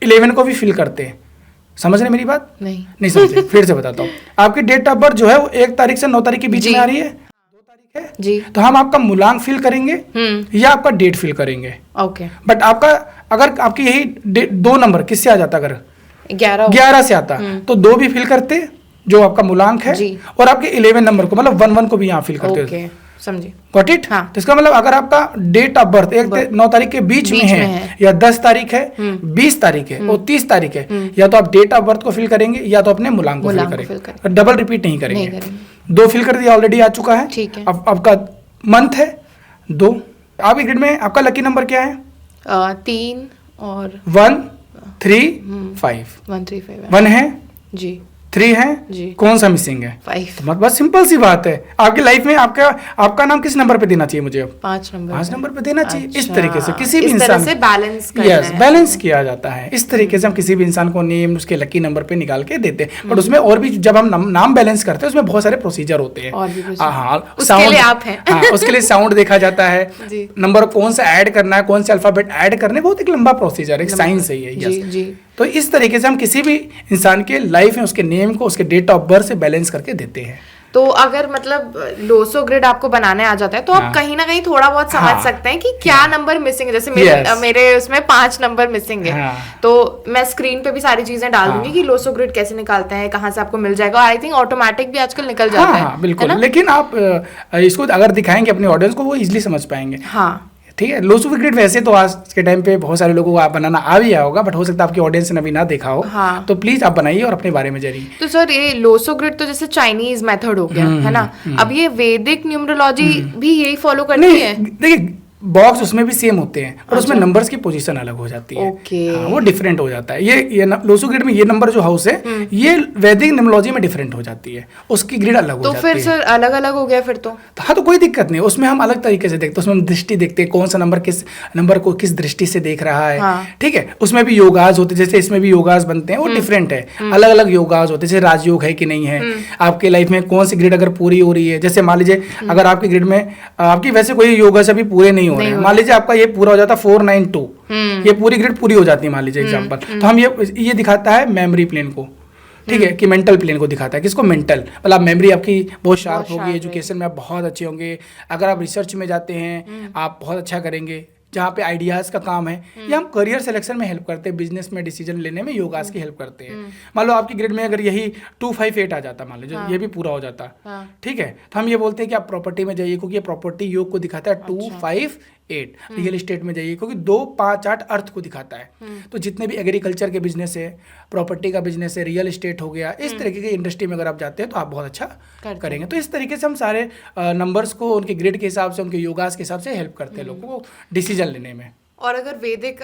11 को भी फिल करते हैं। समझ रहे मेरी बात? नहीं समझे, फिर से बताता हूँ। आपकी डेट ऑफ बर्थ जो है वो 1 तारीख से 9 तारीख के बीच में आ रही है, 2 तारीख है जी, तो हम आपका मूलांक फिल करेंगे या आपका डेट फिल करेंगे।
ओके।
बट आपका अगर आपकी यही 2 नंबर किससे आ जाता, अगर 11 से आता तो 2 भी फिल करते जो आपका मूलांक है, और आपके 11 नंबर को मतलब 1 को भी यहाँ फिल करते।
समझी।
Got it?
हाँ।
तो इसका मतलब अगर आपका डेट ऑफ बर्थ 9 तारीख के बीच में है या 10 तारीख है, 20 तारीख है और 30 तारीख है, या तो आप डेट ऑफ बर्थ को फिल करेंगे या तो अपने मूलांक को फिल करेंगे, डबल रिपीट नहीं करेंगे। 2 फिल कर दिया, ऑलरेडी आ चुका है।
ठीक है।
अब आपका मंथ है 2। आपके ग्रिड में आपका लकी नंबर क्या है?
3 और
1 3 5।
1 3 5
1 है
जी,
3 है
जी,
कौन सा मिसिंग है?
5।
तो बस सिंपल सी बात है। आपकी लाइफ में आपका नाम किस नंबर पे देना चाहिए मुझे? अब
5 नंबर
5 नंबर पे देना चाहिए। इस
अच्छा,
तरीके से किसी भी
इस
इंसान
तरह से बैलेंस करना
यस
है।
बैलेंस किया जाता है। इस तरीके से हम किसी भी इंसान को नेम उसके लकी नंबर पे निकाल के देते हैं। बट उसमें और भी जब हम नाम बैलेंस करते हैं उसमें बहुत सारे प्रोसीजर होते हैं।
और भी
हाँ,
उसके लिए आप हैं।
हाँ, उसके लिए साउंड देखा जाता है,
जी।
नंबर कौन सा ऐड करना है, कौन से अल्फाबेट ऐड करने, बहुत एक लंबा प्रोसीजर है, एक साइंस है ये।
जी, जी।
तो इस तरीके से हम किसी भी इंसान के लाइफ में उसके नेम को उसके डेट ऑफ बर्थ से बैलेंस करके देते हैं।
तो अगर मतलब लोसो ग्रिड आपको बनाने आ जाता है तो आप कहीं ना कहीं थोड़ा बहुत समझ सकते हैं कि क्या नंबर मिसिंग है। जैसे मेरे उसमें 5 नंबर मिसिंग है, तो मैं स्क्रीन पे भी सारी चीजें डाल दूंगी कि लोसो ग्रिड कैसे निकालते हैं, कहाँ से आपको मिल जाएगा। और आई थिंक ऑटोमेटिक भी आजकल निकल जाता है।
बिल्कुल। लेकिन आप इसको अगर दिखाएंगे अपने ऑडियंस को, वो इजिली समझ पाएंगे।
हाँ,
ठीक है। लोसो ग्रिड वैसे तो आज के टाइम पे बहुत सारे लोगों को आप बनाना आ भी होगा, बट हो सकता है आपकी ऑडियंस ने अभी ना देखा हो।
हाँ।
तो प्लीज आप बनाइए और अपने बारे में जानिए।
तो सर ये लोसो ग्रिड तो जैसे चाइनीज मेथड हो गया है ना, अब ये वैदिक न्यूमरोलॉजी भी यही फॉलो करती है?
देखिए बॉक्स उसमें भी सेम होते हैं, और उसमें नंबर्स की पोजीशन अलग हो जाती है। हाँ, वो डिफरेंट हो जाता है। ये लोसो ग्रिड में ये नंबर जो हाउस है ये वैदिक न्यूमरोलॉजी में डिफरेंट हो जाती है, उसकी ग्रिड अलग हो जाती है।
तो फिर सर अलग अलग हो गया फिर तो?
हाँ, तो कोई दिक्कत नहीं, उसमें हम अलग तरीके से देखते हैं। उसमें हम दृष्टि देखते हैं, कौन सा नंबर किस नंबर को किस दृष्टि से देख रहा है।
हाँ।
ठीक है। उसमें भी योगाज होते हैं, जैसे इसमें भी योगाज बनते हैं, वो डिफरेंट है। अलग अलग योगाज होते हैं, जैसे राजयोग है कि नहीं है, आपके लाइफ में कौन सी ग्रिड अगर पूरी हो रही है। जैसे मान लीजिए अगर आपकी ग्रिड में आपकी वैसे कोई योगाज अभी पूरे नहीं हो रहे हैं, मान लीजिए आपका ये पूरा हो जाता 492, ये पूरी ग्रिड पूरी हो जाती है मान लीजिए एग्जांपल, तो हम ये दिखाता है मेमोरी प्लेन को। ठीक है, कि मेंटल प्लेन को दिखाता है। किसको? मेंटल। मतलब मेमोरी आपकी बहुत शार्प होगी, एजुकेशन में आप बहुत अच्छे होंगे, अगर आप रिसर्च में जाते हैं आप बहुत अच्छा करेंगे, जहाँ पे आइडियाज़ का काम है, या हम करियर सिलेक्शन में हेल्प करते हैं, बिजनेस में डिसीजन लेने में योगास की हेल्प करते हैं। मान लो आपकी ग्रेड में अगर यही 258 आ जाता, मान लीजिए ये भी पूरा हो जाता, ठीक है, तो हम ये बोलते हैं कि आप प्रॉपर्टी में जाइए, क्योंकि ये प्रॉपर्टी योग को दिखाता है। 258 रियल एस्टेट में जाइए, क्योंकि 2 5 8 अर्थ को दिखाता है। तो जितने भी एग्रीकल्चर के बिजनेस है, प्रॉपर्टी का बिजनेस है, रियल एस्टेट हो गया, इस तरीके की इंडस्ट्री में अगर आप जाते हैं तो आप बहुत अच्छा करेंगे। तो इस तरीके से हम सारे नंबर्स को उनके ग्रेड के हिसाब से, उनके योगास के हिसाब से हेल्प करते हैं लोगों को डिसीजन लेने में।
और अगर वैदिक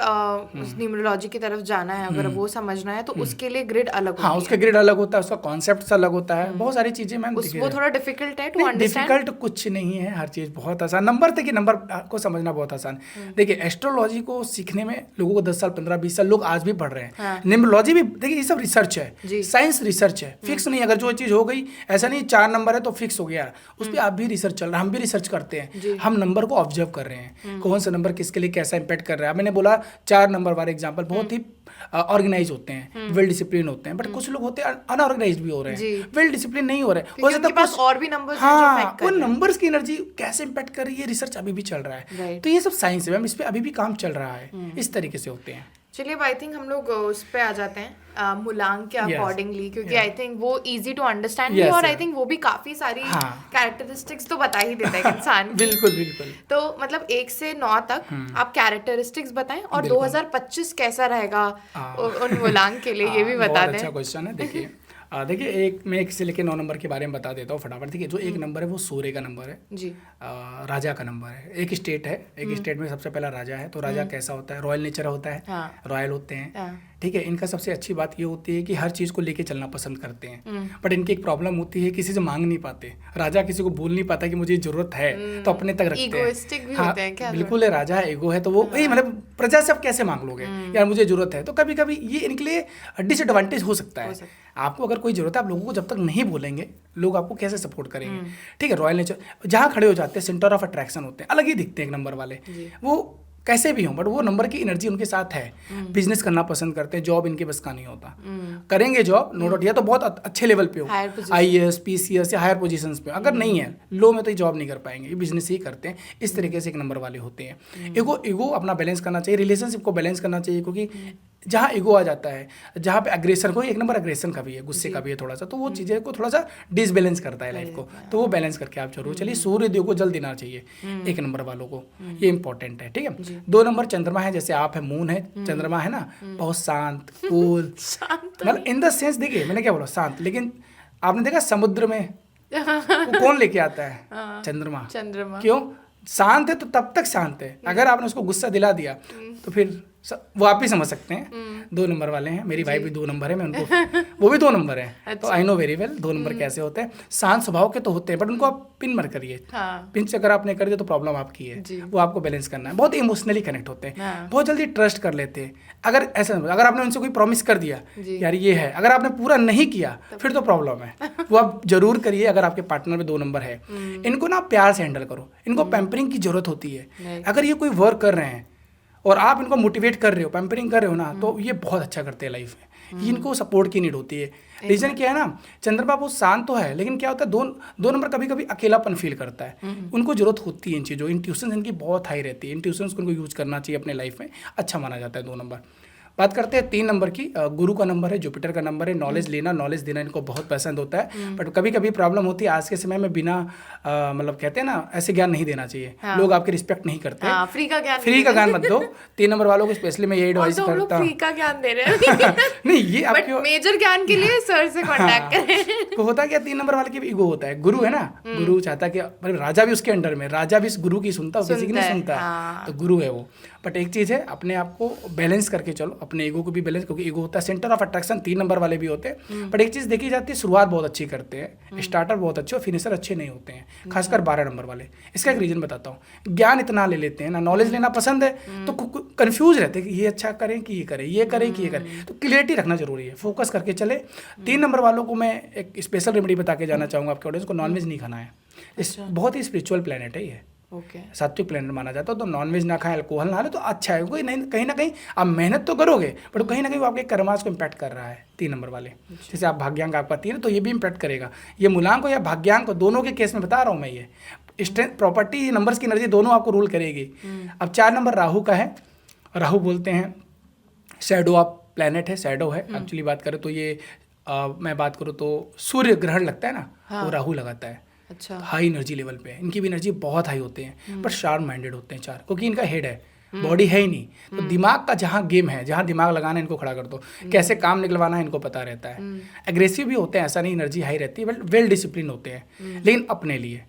न्यूमरोलॉजी की तरफ जाना है, अगर वो समझना है, तो उसके लिए ग्रिड अलग होती है।
हाँ, उसका ग्रिड अलग होता है, उसका कॉन्सेप्ट अलग होता है, बहुत सारी चीजें मैम।
वो थोड़ा डिफिकल्ट है टू अंडरस्टैंड?
डिफिकल्ट कुछ नहीं है, हर चीज बहुत आसान। नंबर देखिए, नंबर को समझना बहुत आसान। देखिए एस्ट्रोलॉजी को सीखने में लोगों को 10 साल 15 20 साल लोग आज भी पढ़ रहे हैं। न्यूमरोलॉजी भी देखिए, ये सब रिसर्च है, साइंस रिसर्च है, फिक्स नहीं। अगर जो चीज हो गई, ऐसा नहीं 4 नंबर है तो फिक्स हो गया, उस पर आप भी रिसर्च चल रहा है, हम भी रिसर्च करते हैं। हम नंबर को ऑब्जर्व कर रहे हैं, कौन सा नंबर किसके लिए कैसा इंपैक्ट कर रहा है। मैंने बोला 4 नंबर वाले एग्जाम्पल बहुत ही ऑर्गेनाइज होते हैं, वेल डिसिप्लिन होते हैं, बट कुछ लोग होते हैं अनऑर्गेनाइज्ड भी हो रहे हैं, वेल डिसिप्लिन नहीं हो रहे हैं।
उनके पास और भी नंबर्स हैं जो इफेक्ट कर
वो
रहे हैं।
नंबर्स की एनर्जी कैसे इंपैक्ट कर रही है, रिसर्च अभी भी चल रहा है। तो ये सब साइंस है मैम, इस पे अभी भी काम चल रहा है, इस तरीके से होते हैं।
चलिए, आई थिंक हम लोग उस पे आ जाते हैं मूलांक के अकॉर्डिंगली, क्योंकि आई थिंक वो इजी टू अंडरस्टैंड भी, और आई थिंक वो भी काफी सारी कैरेक्टरिस्टिक्स तो बता ही देता है इंसान की।
बिल्कुल बिल्कुल।
तो मतलब 1 से 9 तक आप कैरेक्टरिस्टिक्स बताएं, और 2025 कैसा रहेगा उन मूलांक के लिए, ये भी बता दें।
अच्छा क्वेश्चन है। देखिए एक मैं 1 से लेकर 9 नंबर के बारे में बता देता हूँ फटाफट। देखिए जो 1 नंबर है वो सूर्य का नंबर है जी, राजा का नंबर है। एक स्टेट है, एक स्टेट में सबसे पहला राजा है। तो राजा कैसा होता है? रॉयल नेचर होता है, रॉयल होते हैं। ठीक है, इनका सबसे अच्छी बात ये होती है कि हर चीज़ को लेके चलना पसंद करते हैं, बट इनकी एक प्रॉब्लम होती है, किसी से मांग नहीं पाते। राजा किसी को बोल नहीं पाता कि मुझे जरूरत है, तो अपने तक रखते हैं।
ईगोइस्टिक भी होते हैं क्या?
बिल्कुल है, राजा है, ईगो है, तो वो मतलब प्रजा से आप कैसे मांग लोगे यार, मुझे जरूरत है। तो कभी कभी ये इनके लिए डिसएडवांटेज हो सकता है। आपको अगर कोई जरूरत है, आप लोगों को जब तक नहीं बोलेंगे, लोग आपको कैसे सपोर्ट करेंगे? ठीक है, रॉयल नेचर जहाँ खड़े हो जाते हैं, सेंटर ऑफ अट्रैक्शन होते हैं, अलग ही दिखते हैं एक नंबर वाले। वो कैसे भी हों, बट वो नंबर की एनर्जी उनके साथ है। बिजनेस करना पसंद करते हैं, जॉब इनके बस का नहीं होता। करेंगे जॉब नो डाउट, या तो बहुत अच्छे लेवल पे हो, IAS PCS या हायर पोजीशंस पे। अगर नहीं है, लो में तो ये जॉब नहीं कर पाएंगे, ये बिजनेस ही करते हैं। इस तरीके से एक नंबर वाले होते हैं। ईगो अपना बैलेंस करना चाहिए, रिलेशनशिप को बैलेंस करना चाहिए, क्योंकि जहाँ ईगो आ जाता है, जहाँ पे अग्रेशन को, एक नंबर अग्रेशन का भी है, गुस्से का भी है थोड़ा सा, तो वो चीज़ें को थोड़ा सा डिसबैलेंस करता है लाइफ को, तो वो बैलेंस करके आप जरूर चलिए। सूर्यदेव को जल देना चाहिए एक नंबर वालों को, ये इंपॉर्टेंट है, ठीक है। 2 नंबर चंद्रमा है, जैसे आप है, मून है, चंद्रमा है ना, बहुत शांत, कूल, मतलब इन द सेंस, देखिए मैंने क्या बोला शांत, लेकिन आपने देखा समुद्र में कौन लेके आता है? चंद्रमा। क्यों? शांत है तो तब तक शांत है, अगर आपने उसको गुस्सा दिला दिया तो फिर वो आप ही समझ सकते हैं। 2 नंबर वाले हैं, मेरी वाइफ भी 2 नंबर है, मैं उनको वो भी 2 नंबर है। अच्छा। तो I know very well 2 number कैसे होते हैं। शांत स्वभाव के तो होते हैं, बट उनको आप पिन मत करिए। हाँ। पिन से अगर आपने कर दिया तो प्रॉब्लम आपकी है, वो आपको बैलेंस करना है। बहुत इमोशनली कनेक्ट होते हैं। हाँ। बहुत जल्दी ट्रस्ट कर लेते हैं। अगर ऐसा, अगर आपने उनसे कोई प्रॉमिस कर दिया यार ये है, अगर आपने पूरा नहीं किया फिर तो प्रॉब्लम है। वो आप जरूर करिए। अगर आपके पार्टनर में 2 नंबर है, इनको ना प्यार से हैंडल करो, इनको पैम्परिंग की जरूरत होती है। अगर ये कोई वर्क कर रहे हैं और आप इनको मोटिवेट कर रहे हो, पैम्परिंग कर रहे हो ना, तो ये बहुत अच्छा करते हैं लाइफ में। इनको सपोर्ट की नीड होती है। रीजन क्या है ना, चंद्रमा बहुत शांत तो है, लेकिन क्या होता है, 2 नंबर कभी कभी अकेलापन फील करता है। उनको जरूरत होती है इन चीज़ों, इंट्यूशन इनकी बहुत हाई रहती है। इंट्यूशन को उनको यूज करना चाहिए अपने लाइफ में, अच्छा माना जाता है 2 नंबर। बात करते हैं 3 नंबर की। गुरु का नंबर है, जुपिटर का नंबर है। नॉलेज लेना, नॉलेज देना इनको बहुत पसंद होता है, बट कभी कभी प्रॉब्लम होती है। आज के समय में बिना मतलब कहते हैं ना, ऐसे ज्ञान नहीं देना चाहिए। हाँ। लोग आपकी रिस्पेक्ट नहीं करते। हाँ, फ्री का ज्ञान मत दो। 3 नंबर वालों को स्पेशली मैं ये एडवाइस करता हूँ।
फ्री का ज्ञान दे रहे हैं
नहीं, ये आपके
मेजर ज्ञान के लिए सर से कांटेक्ट करें।
तो होता क्या, 3 नंबर वाले की भी ईगो होता है। गुरु है ना, गुरु चाहता है कि राजा भी उसके अंडर में, राजा भी इस गुरु की सुनता है, किसी की नहीं सुनता है, तो गुरु है वो। बट एक चीज़ है, अपने आप को बैलेंस करके चलो, अपने ईगो को भी बैलेंस, क्योंकि ईगो होता है सेंटर ऑफ अट्रैक्शन। 3 नंबर वाले भी होते हैं। बट एक चीज़ देखी जाती है, शुरुआत बहुत अच्छी करते हैं, स्टार्टर बहुत अच्छे और फिनिशर अच्छे नहीं होते हैं, खासकर 12 नंबर वाले। इसका एक रीज़न बताता हूँ। ज्ञान इतना ले लेते हैं ना, नॉलेज लेना पसंद है, तो कंफ्यूज रहते हैं कि ये अच्छा करें कि ये करें, ये करें कि ये करें। तो क्लियरिटी रखना जरूरी है, फोकस करके चले। 3 नंबर वालों को मैं एक स्पेशल रेमेडी बता के जाना चाहूँगा आपके ऑडियंस को। नॉनवेज नहीं खाना है। बहुत ही स्पिरिचुअल प्लेनेट है ये, सात्विक प्लेनेट माना जाता है। तो नॉनवेज ना खाएं, अल्कोहल ना ले, तो अच्छा है। कोई नहीं, कहीं ना कहीं आप मेहनत तो करोगे, बट कहीं ना कहीं वो आपके कर्मास को इम्पैक्ट कर रहा है। 3 नंबर वाले, जैसे आप भाग्यांक आपका 3 है, तो ये भी इम्पैक्ट करेगा। ये मूलांक या भाग्यांक को, दोनों के केस में बता रहा हूँ मैं। ये स्ट्रेंथ, प्रॉपर्टी, नंबर्स की एनर्जी दोनों आपको रूल करेगी। अब 4 नंबर राहु का है। राहु बोलते हैं शैडो ऑफ प्लेनेट है, शैडो है। एक्चुअली बात करें तो ये मैं बात करूँ तो सूर्य ग्रहण लगता है ना, वो राहु लगाता है। अच्छा। हाई एनर्जी लेवल पे है, इनकी भी एनर्जी बहुत हाई होते हैं, पर शार्प माइंडेड होते हैं 4, क्योंकि इनका हेड है, बॉडी है ही नहीं। तो दिमाग का जहाँ गेम है, जहाँ दिमाग लगाना है, इनको खड़ा कर दो। कैसे काम निकलवाना है इनको पता रहता है। एग्रेसिव भी होते हैं, ऐसा नहीं एनर्जी हाई रहती है, बट वेल डिसिप्लिन होते हैं। लेकिन अपने लिए,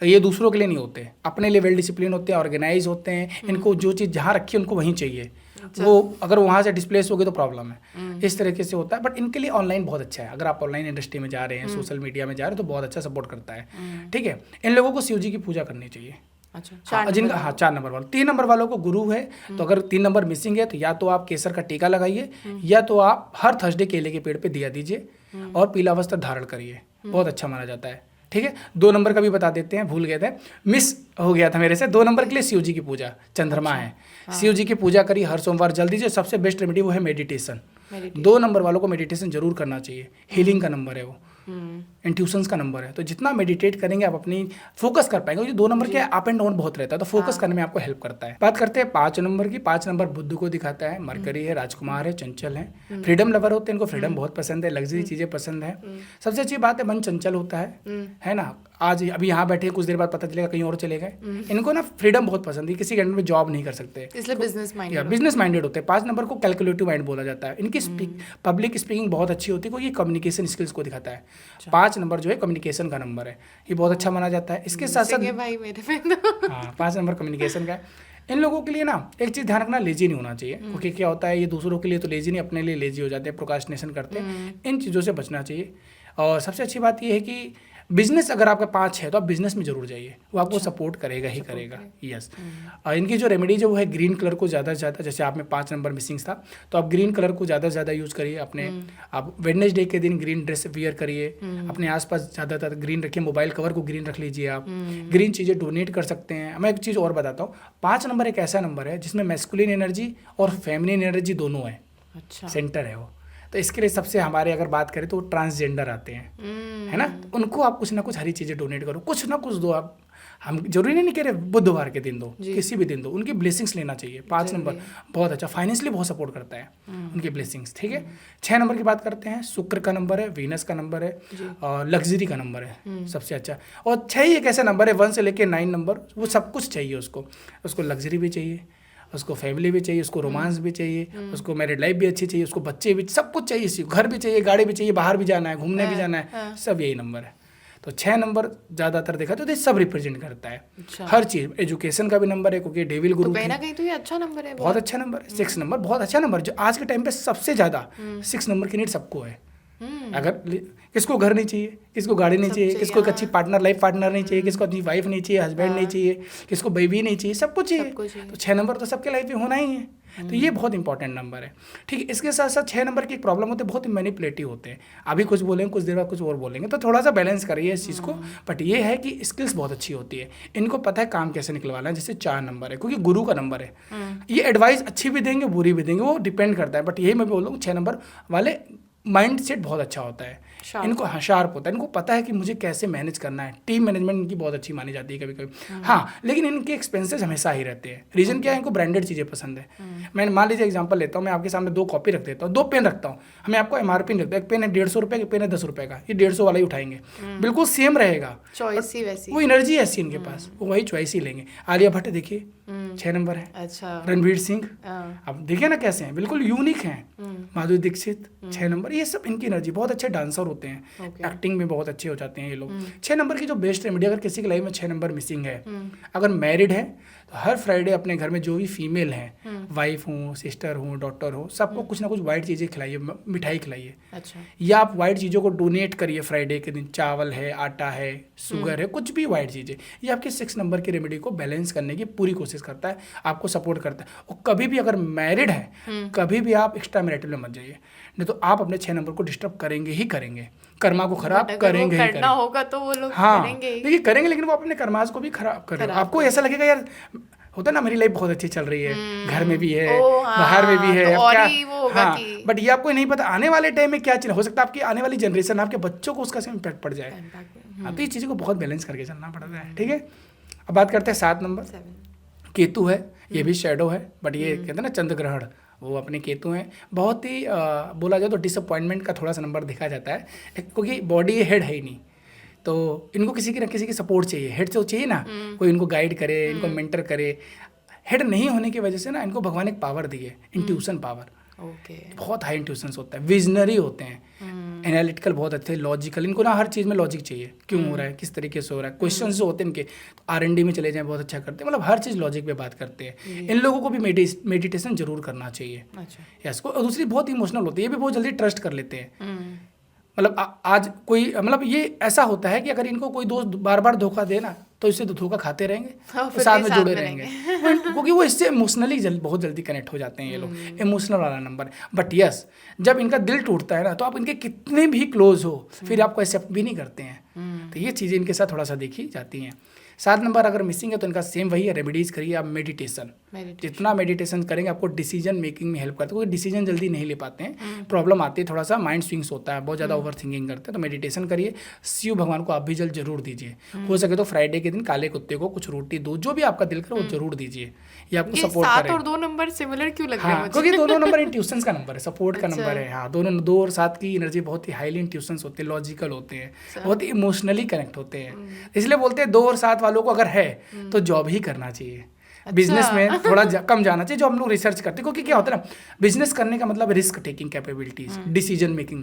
ये दूसरों के लिए नहीं होते, अपने लिए वेल डिसिप्लिन होते हैं, ऑर्गेनाइज होते हैं। इनको जो चीज़ जहाँ रखी है उनको वहीं चाहिए। वो अगर वहाँ से डिस्प्लेस हो गई तो प्रॉब्लम है। इस तरीके से होता है। बट इनके लिए ऑनलाइन बहुत अच्छा है। अगर आप ऑनलाइन इंडस्ट्री में जा रहे हैं, सोशल मीडिया में जा रहे हैं, तो बहुत अच्छा सपोर्ट करता है। ठीक है, इन लोगों को शिव जी की पूजा करनी चाहिए। अच्छा, जिनका 4 नंबर वालों, 3 नंबर वालों को गुरु है, तो अगर 3 नंबर मिसिंग है तो या तो आप केसर का टीका लगाइए, या तो आप हर थर्सडे केले के पेड़ पे दिया दीजिए और पीला वस्त्र धारण करिए, बहुत अच्छा माना जाता है। ठीक है, 2 नंबर का भी बता देते हैं, भूल गए थे, मिस हो गया था मेरे से। 2 नंबर के लिए शिव जी की पूजा, चंद्रमा है, शिव जी की पूजा करिए, हर सोमवार जल्दी से। सबसे बेस्ट रेमेडी वो है मेडिटेशन। 2 नंबर वालों को मेडिटेशन जरूर करना चाहिए। हीलिंग का नंबर है वो, इंट्यूशंस का नंबर है। तो जितना मेडिटेट करेंगे आप अपनी फोकस कर पाएंगे, क्योंकि 2 नंबर के अप एंड डाउन बहुत रहता है, तो फोकस करने में आपको हेल्प करता है। बात करते हैं 5 नंबर की। 5 नंबर बुद्ध को दिखाता है, मरकरी है, राजकुमार है, चंचल है, फ्रीडम लवर होते हैं, इनको फ्रीडम बहुत पसंद है, लग्जरी चीजें पसंद है। सबसे अच्छी बात है मन चंचल होता है ना। आज अभी यहाँ बैठे, कुछ देर बाद पता चलेगा कहीं और चले गए। इनको ना फ्रीडम बहुत पसंद है, किसी के अंडर में जॉब नहीं कर सकते,
इसलिए बिजनेस
माइंडेड होते हैं। 5 नंबर को कैलकुलेटिव माइंड बोला जाता है। इनकी पब्लिक स्पीकिंग बहुत अच्छी होती है, क्योंकि ये कम्युनिकेशन स्किल्स को दिखाता है। 5 नंबर जो है कम्युनिकेशन का नंबर है, ये बहुत अच्छा माना जाता है। इसके साथ साथ
भाई मेरे में
हाँ 5 नंबर कम्युनिकेशन का है। इन लोगों के लिए ना एक चीज़ ध्यान रखना, लेजी नहीं होना चाहिए, क्योंकि क्या होता है, ये दूसरों के लिए तो लेजी नहीं, अपने लिए लेजी हो जाते हैं, प्रोक्रास्टिनेशन करते हैं। इन चीज़ों से बचना चाहिए। और सबसे अच्छी बात यह है कि बिजनेस अगर आपका 5 है तो आप बिजनेस में जरूर जाइए, वो आपको सपोर्ट करेगा ही करेगा। यस, इनकी जो रेमेडीज है वो है ग्रीन कलर को ज़्यादा से ज़्यादा, जैसे आप में 5 नंबर मिसिंग था, तो आप ग्रीन कलर को ज़्यादा से ज़्यादा यूज़ करिए अपने। आप वेडनेसडे के दिन ग्रीन ड्रेस वियर करिए, अपने आसपास ज़्यादातर ग्रीन रखिए, मोबाइल कवर को ग्रीन रख लीजिए आप। ग्रीन चीज़ें डोनेट कर सकते हैं। मैं एक चीज़ और बताता हूँ, 5 नंबर एक ऐसा नंबर है जिसमें मैस्कुलिन एनर्जी और फेमिनिन एनर्जी दोनों है। अच्छा, सेंटर है वो। तो इसके लिए सबसे हमारे अगर बात करें तो ट्रांसजेंडर आते हैं, है ना, उनको आप कुछ ना कुछ हरी चीज़ें डोनेट करो, कुछ ना कुछ दो आप। हम जरूरी नहीं कह रहे बुधवार के दिन दो, किसी भी दिन दो, उनकी ब्लेसिंग्स लेना चाहिए। 5 नंबर बहुत अच्छा, फाइनेंशियली बहुत सपोर्ट करता है उनकी ब्लेसिंग्स, ठीक है। 6 नंबर की बात करते हैं, शुक्र का नंबर है, वीनस का नंबर है, और लग्जरी का नंबर है सबसे अच्छा। और 6 ही एक ऐसा नंबर है 1 से लेके 9 नंबर, वो सब कुछ चाहिए उसको लग्जरी भी चाहिए, उसको फैमिली भी चाहिए, उसको रोमांस भी चाहिए, उसको मैरिड लाइफ भी अच्छी चाहिए, उसको बच्चे भी, सब कुछ चाहिए, घर भी चाहिए, गाड़ी भी चाहिए, बाहर भी जाना है, घूमने भी जाना है, सब यही नंबर है। तो 6 नंबर ज़्यादातर देखा तो ये सब रिप्रेजेंट करता है। अच्छा। हर चीज़, एजुकेशन का भी नंबर है क्योंकि डेविल गुरु,
कहीं ना कहीं तो ये अच्छा नंबर है,
बहुत अच्छा नंबर है। 6 नंबर बहुत अच्छा नंबर, जो आज के टाइम पे सबसे ज़्यादा 6 नंबर की नीड सबको है। अगर किसको घर नहीं चाहिए, किसको गाड़ी नहीं चाहिए, किसको एक अच्छी पार्टनर, लाइफ पार्टनर नहीं चाहिए, किसको अपनी वाइफ नहीं चाहिए, हस्बैंड नहीं चाहिए, किसको बेबी नहीं चाहिए, सब कुछ चाहिए। तो 6 नंबर तो सबके लाइफ में होना ही है। तो ये बहुत इंपॉर्टेंट नंबर है, ठीक है। इसके साथ साथ 6 नंबर की एक प्रॉब्लम होती है, बहुत ही मैनिपुलेटिव होते हैं। अभी कुछ बोलेंगे, कुछ देर बाद कुछ और बोलेंगे, तो थोड़ा सा बैलेंस करिए इस चीज़ को। बट ये है कि स्किल्स बहुत अच्छी होती है, इनको पता है काम कैसे निकलवाना है। जैसे 4 नंबर है क्योंकि गुरु का नंबर है, ये एडवाइस अच्छी भी देंगे बुरी भी देंगे, वो डिपेंड करता है। बट यही मैं बोल रहा हूँ 6 नंबर वाले माइंड सेट बहुत अच्छा होता है, इनको शार्प होता है, इनको पता है कि मुझे कैसे मैनेज करना है। टीम मैनेजमेंट इनकी बहुत अच्छी मानी जाती है कभी कभी, हाँ, लेकिन इनके एक्सपेंसेस हमेशा ही रहते हैं। रीजन क्या है, इनको ब्रांडेड चीज़ें पसंद है। मैं मान लीजिए एग्जांपल लेता हूँ, मैं आपके सामने 2 कॉपी रख देता हूँ, 2 पेन रखता हूँ, हमें आपको MRP नहीं रखता, एक पेन है 150 रुपये, एक पेन है 10 रुपये का, ये 150 वाला ही उठाएंगे, बिल्कुल सेम रहेगा,
चॉइस ही वैसी,
वो एनर्जी ऐसी इनके पास, वो वही चॉइस ही लेंगे। आलिया भट्ट देखिए 6 नंबर है।
अच्छा।
रणवीर सिंह, अब देखिए ना कैसे हैं, बिल्कुल यूनिक हैं। माधुरी दीक्षित 6 नंबर, ये सब इनकी एनर्जी, बहुत अच्छे डांसर होते हैं, एक्टिंग में बहुत अच्छे हो जाते हैं ये लोग। 6 नंबर की जो बेस्ट रेमेडी, अगर किसी की लाइफ में 6 नंबर मिसिंग है, अगर मैरिड है तो हर फ्राइडे अपने घर में जो भी फीमेल हैं, वाइफ हो, सिस्टर हो, डॉटर हो, सबको कुछ ना कुछ वाइट चीज़ें खिलाइए, मिठाई खिलाइए। अच्छा। या आप वाइट चीज़ों को डोनेट करिए फ्राइडे के दिन, चावल है, आटा है, शुगर है, कुछ भी वाइट चीज़ें। ये आपके 6 नंबर की रेमेडी को बैलेंस करने की पूरी कोशिश करता है, आपको सपोर्ट करता है। और कभी भी अगर मैरिड है, कभी भी आप एक्स्ट्रा मैरिटल में मत जाइए, नहीं तो आप अपने 6 नंबर को डिस्टर्ब करेंगे ही करेंगे, कर्मा को खराब करेंगे ही करेंगे।
होगा तो वो लोग
करेंगे, देखिए करेंगे, लेकिन वो अपने कर्मास को भी खराब करेंगे। आपको ऐसा लगेगा यार, होता है ना, मेरी लाइफ बहुत अच्छी चल रही है, घर में भी है, बाहर में भी है,
तो और ही वो होगा कि...
बट ये आपको नहीं पता आने वाले टाइम में क्या चीज हो सकता है, आपकी आने वाली जनरेशन, आपके बच्चों को उसका इम्पैक्ट पड़ जाए। तो ये चीज़ों को बहुत बैलेंस करके चलना पड़ता है, ठीक है। अब बात करते हैं 7 नंबर, केतु है, ये भी शेडो है, बट ये कहते हैं ना चंद्र ग्रहण, वो अपने केतु हैं। बहुत ही बोला जाए तो डिसअपॉइंटमेंट का थोड़ा सा नंबर देखा जाता है, क्योंकि बॉडी हेड है ही नहीं, तो इनको किसी की ना किसी की सपोर्ट चाहिए, हेड तो चाहिए ना, कोई इनको गाइड करे, इनको मेंटर करे। हेड नहीं होने की वजह से ना इनको भगवान एक पावर दी है, इंट्यूशन पावर। बहुत हाई इंट्यूशंस होता है, विजनरी होते हैं, एनालिटिकल बहुत अच्छे, लॉजिकल, इनको ना हर चीज़ में लॉजिक चाहिए, क्यों हो रहा है, किस तरीके से हो रहा है। क्वेश्चंस जो होते हैं इनके, तो R&D में चले जाएं, बहुत अच्छा करते हैं, मतलब हर चीज़ लॉजिक पे बात करते हैं। इन लोगों को भी मेडिटेशन जरूर करना चाहिए। अच्छा। यस, को दूसरी बहुत इमोशनल होती है, ये भी बहुत जल्दी ट्रस्ट कर लेते हैं। मतलब आज कोई, मतलब ये ऐसा होता है कि अगर इनको कोई दोस्त बार बार धोखा दे ना, तो इससे तो धोखा खाते रहेंगे, तो साथ में जुड़े रहेंगे, क्योंकि वो इससे इमोशनली बहुत जल्दी कनेक्ट हो जाते हैं ये लोग। इमोशनल वाला नंबर। बट यस, जब इनका दिल टूटता है ना, तो आप इनके कितने भी क्लोज हो, फिर आपको एक्सेप्ट भी नहीं करते हैं। तो ये चीज़ें इनके साथ थोड़ा सा देखी जाती हैं। 7 नंबर अगर मिसिंग है तो इनका सेम वही है, रेमेडीज करिए आप, मेडिटेशन। जितना मेडिटेशन करेंगे आपको डिसीजन मेकिंग में हेल्प करता है, क्योंकि डिसीजन जल्दी नहीं ले पाते हैं, प्रॉब्लम आती है, थोड़ा सा माइंड स्विंग्स होता है, बहुत ज़्यादा ओवर थिंकिंग करते हैं। तो मेडिटेशन करिए, शिव भगवान को आप भी जल जरूर दीजिए, हो सके तो फ्राइडे के दिन काले कुत्ते को कुछ रोटी, दूध, जो भी आपका दिल करे वो जरूर दीजिए, ये आपको सपोर्ट करेगा।
7 और 2 नंबर सिमिलर क्यों लग रहा है मुझे?
क्योंकि दोनों नंबर इंट्यूशंस का नंबर है, सपोर्ट का नंबर है। हाँ, दोनों 2 और 7 की एनर्जी बहुत ही हाईली इंट्यूशंस होते हैं, लॉजिकल होते हैं, बहुत ही इमोशनली कनेक्ट होते हैं। इसलिए बोलते हैं 2 और 7 वालों को अगर है तो जॉब ही करना चाहिए। बिजनेस में थोड़ा कम जाना चाहिए, जो हम लोग रिसर्च करते हैं, क्योंकि क्या होता है ना, बिजनेस करने का मतलब risk taking capabilities, decision making,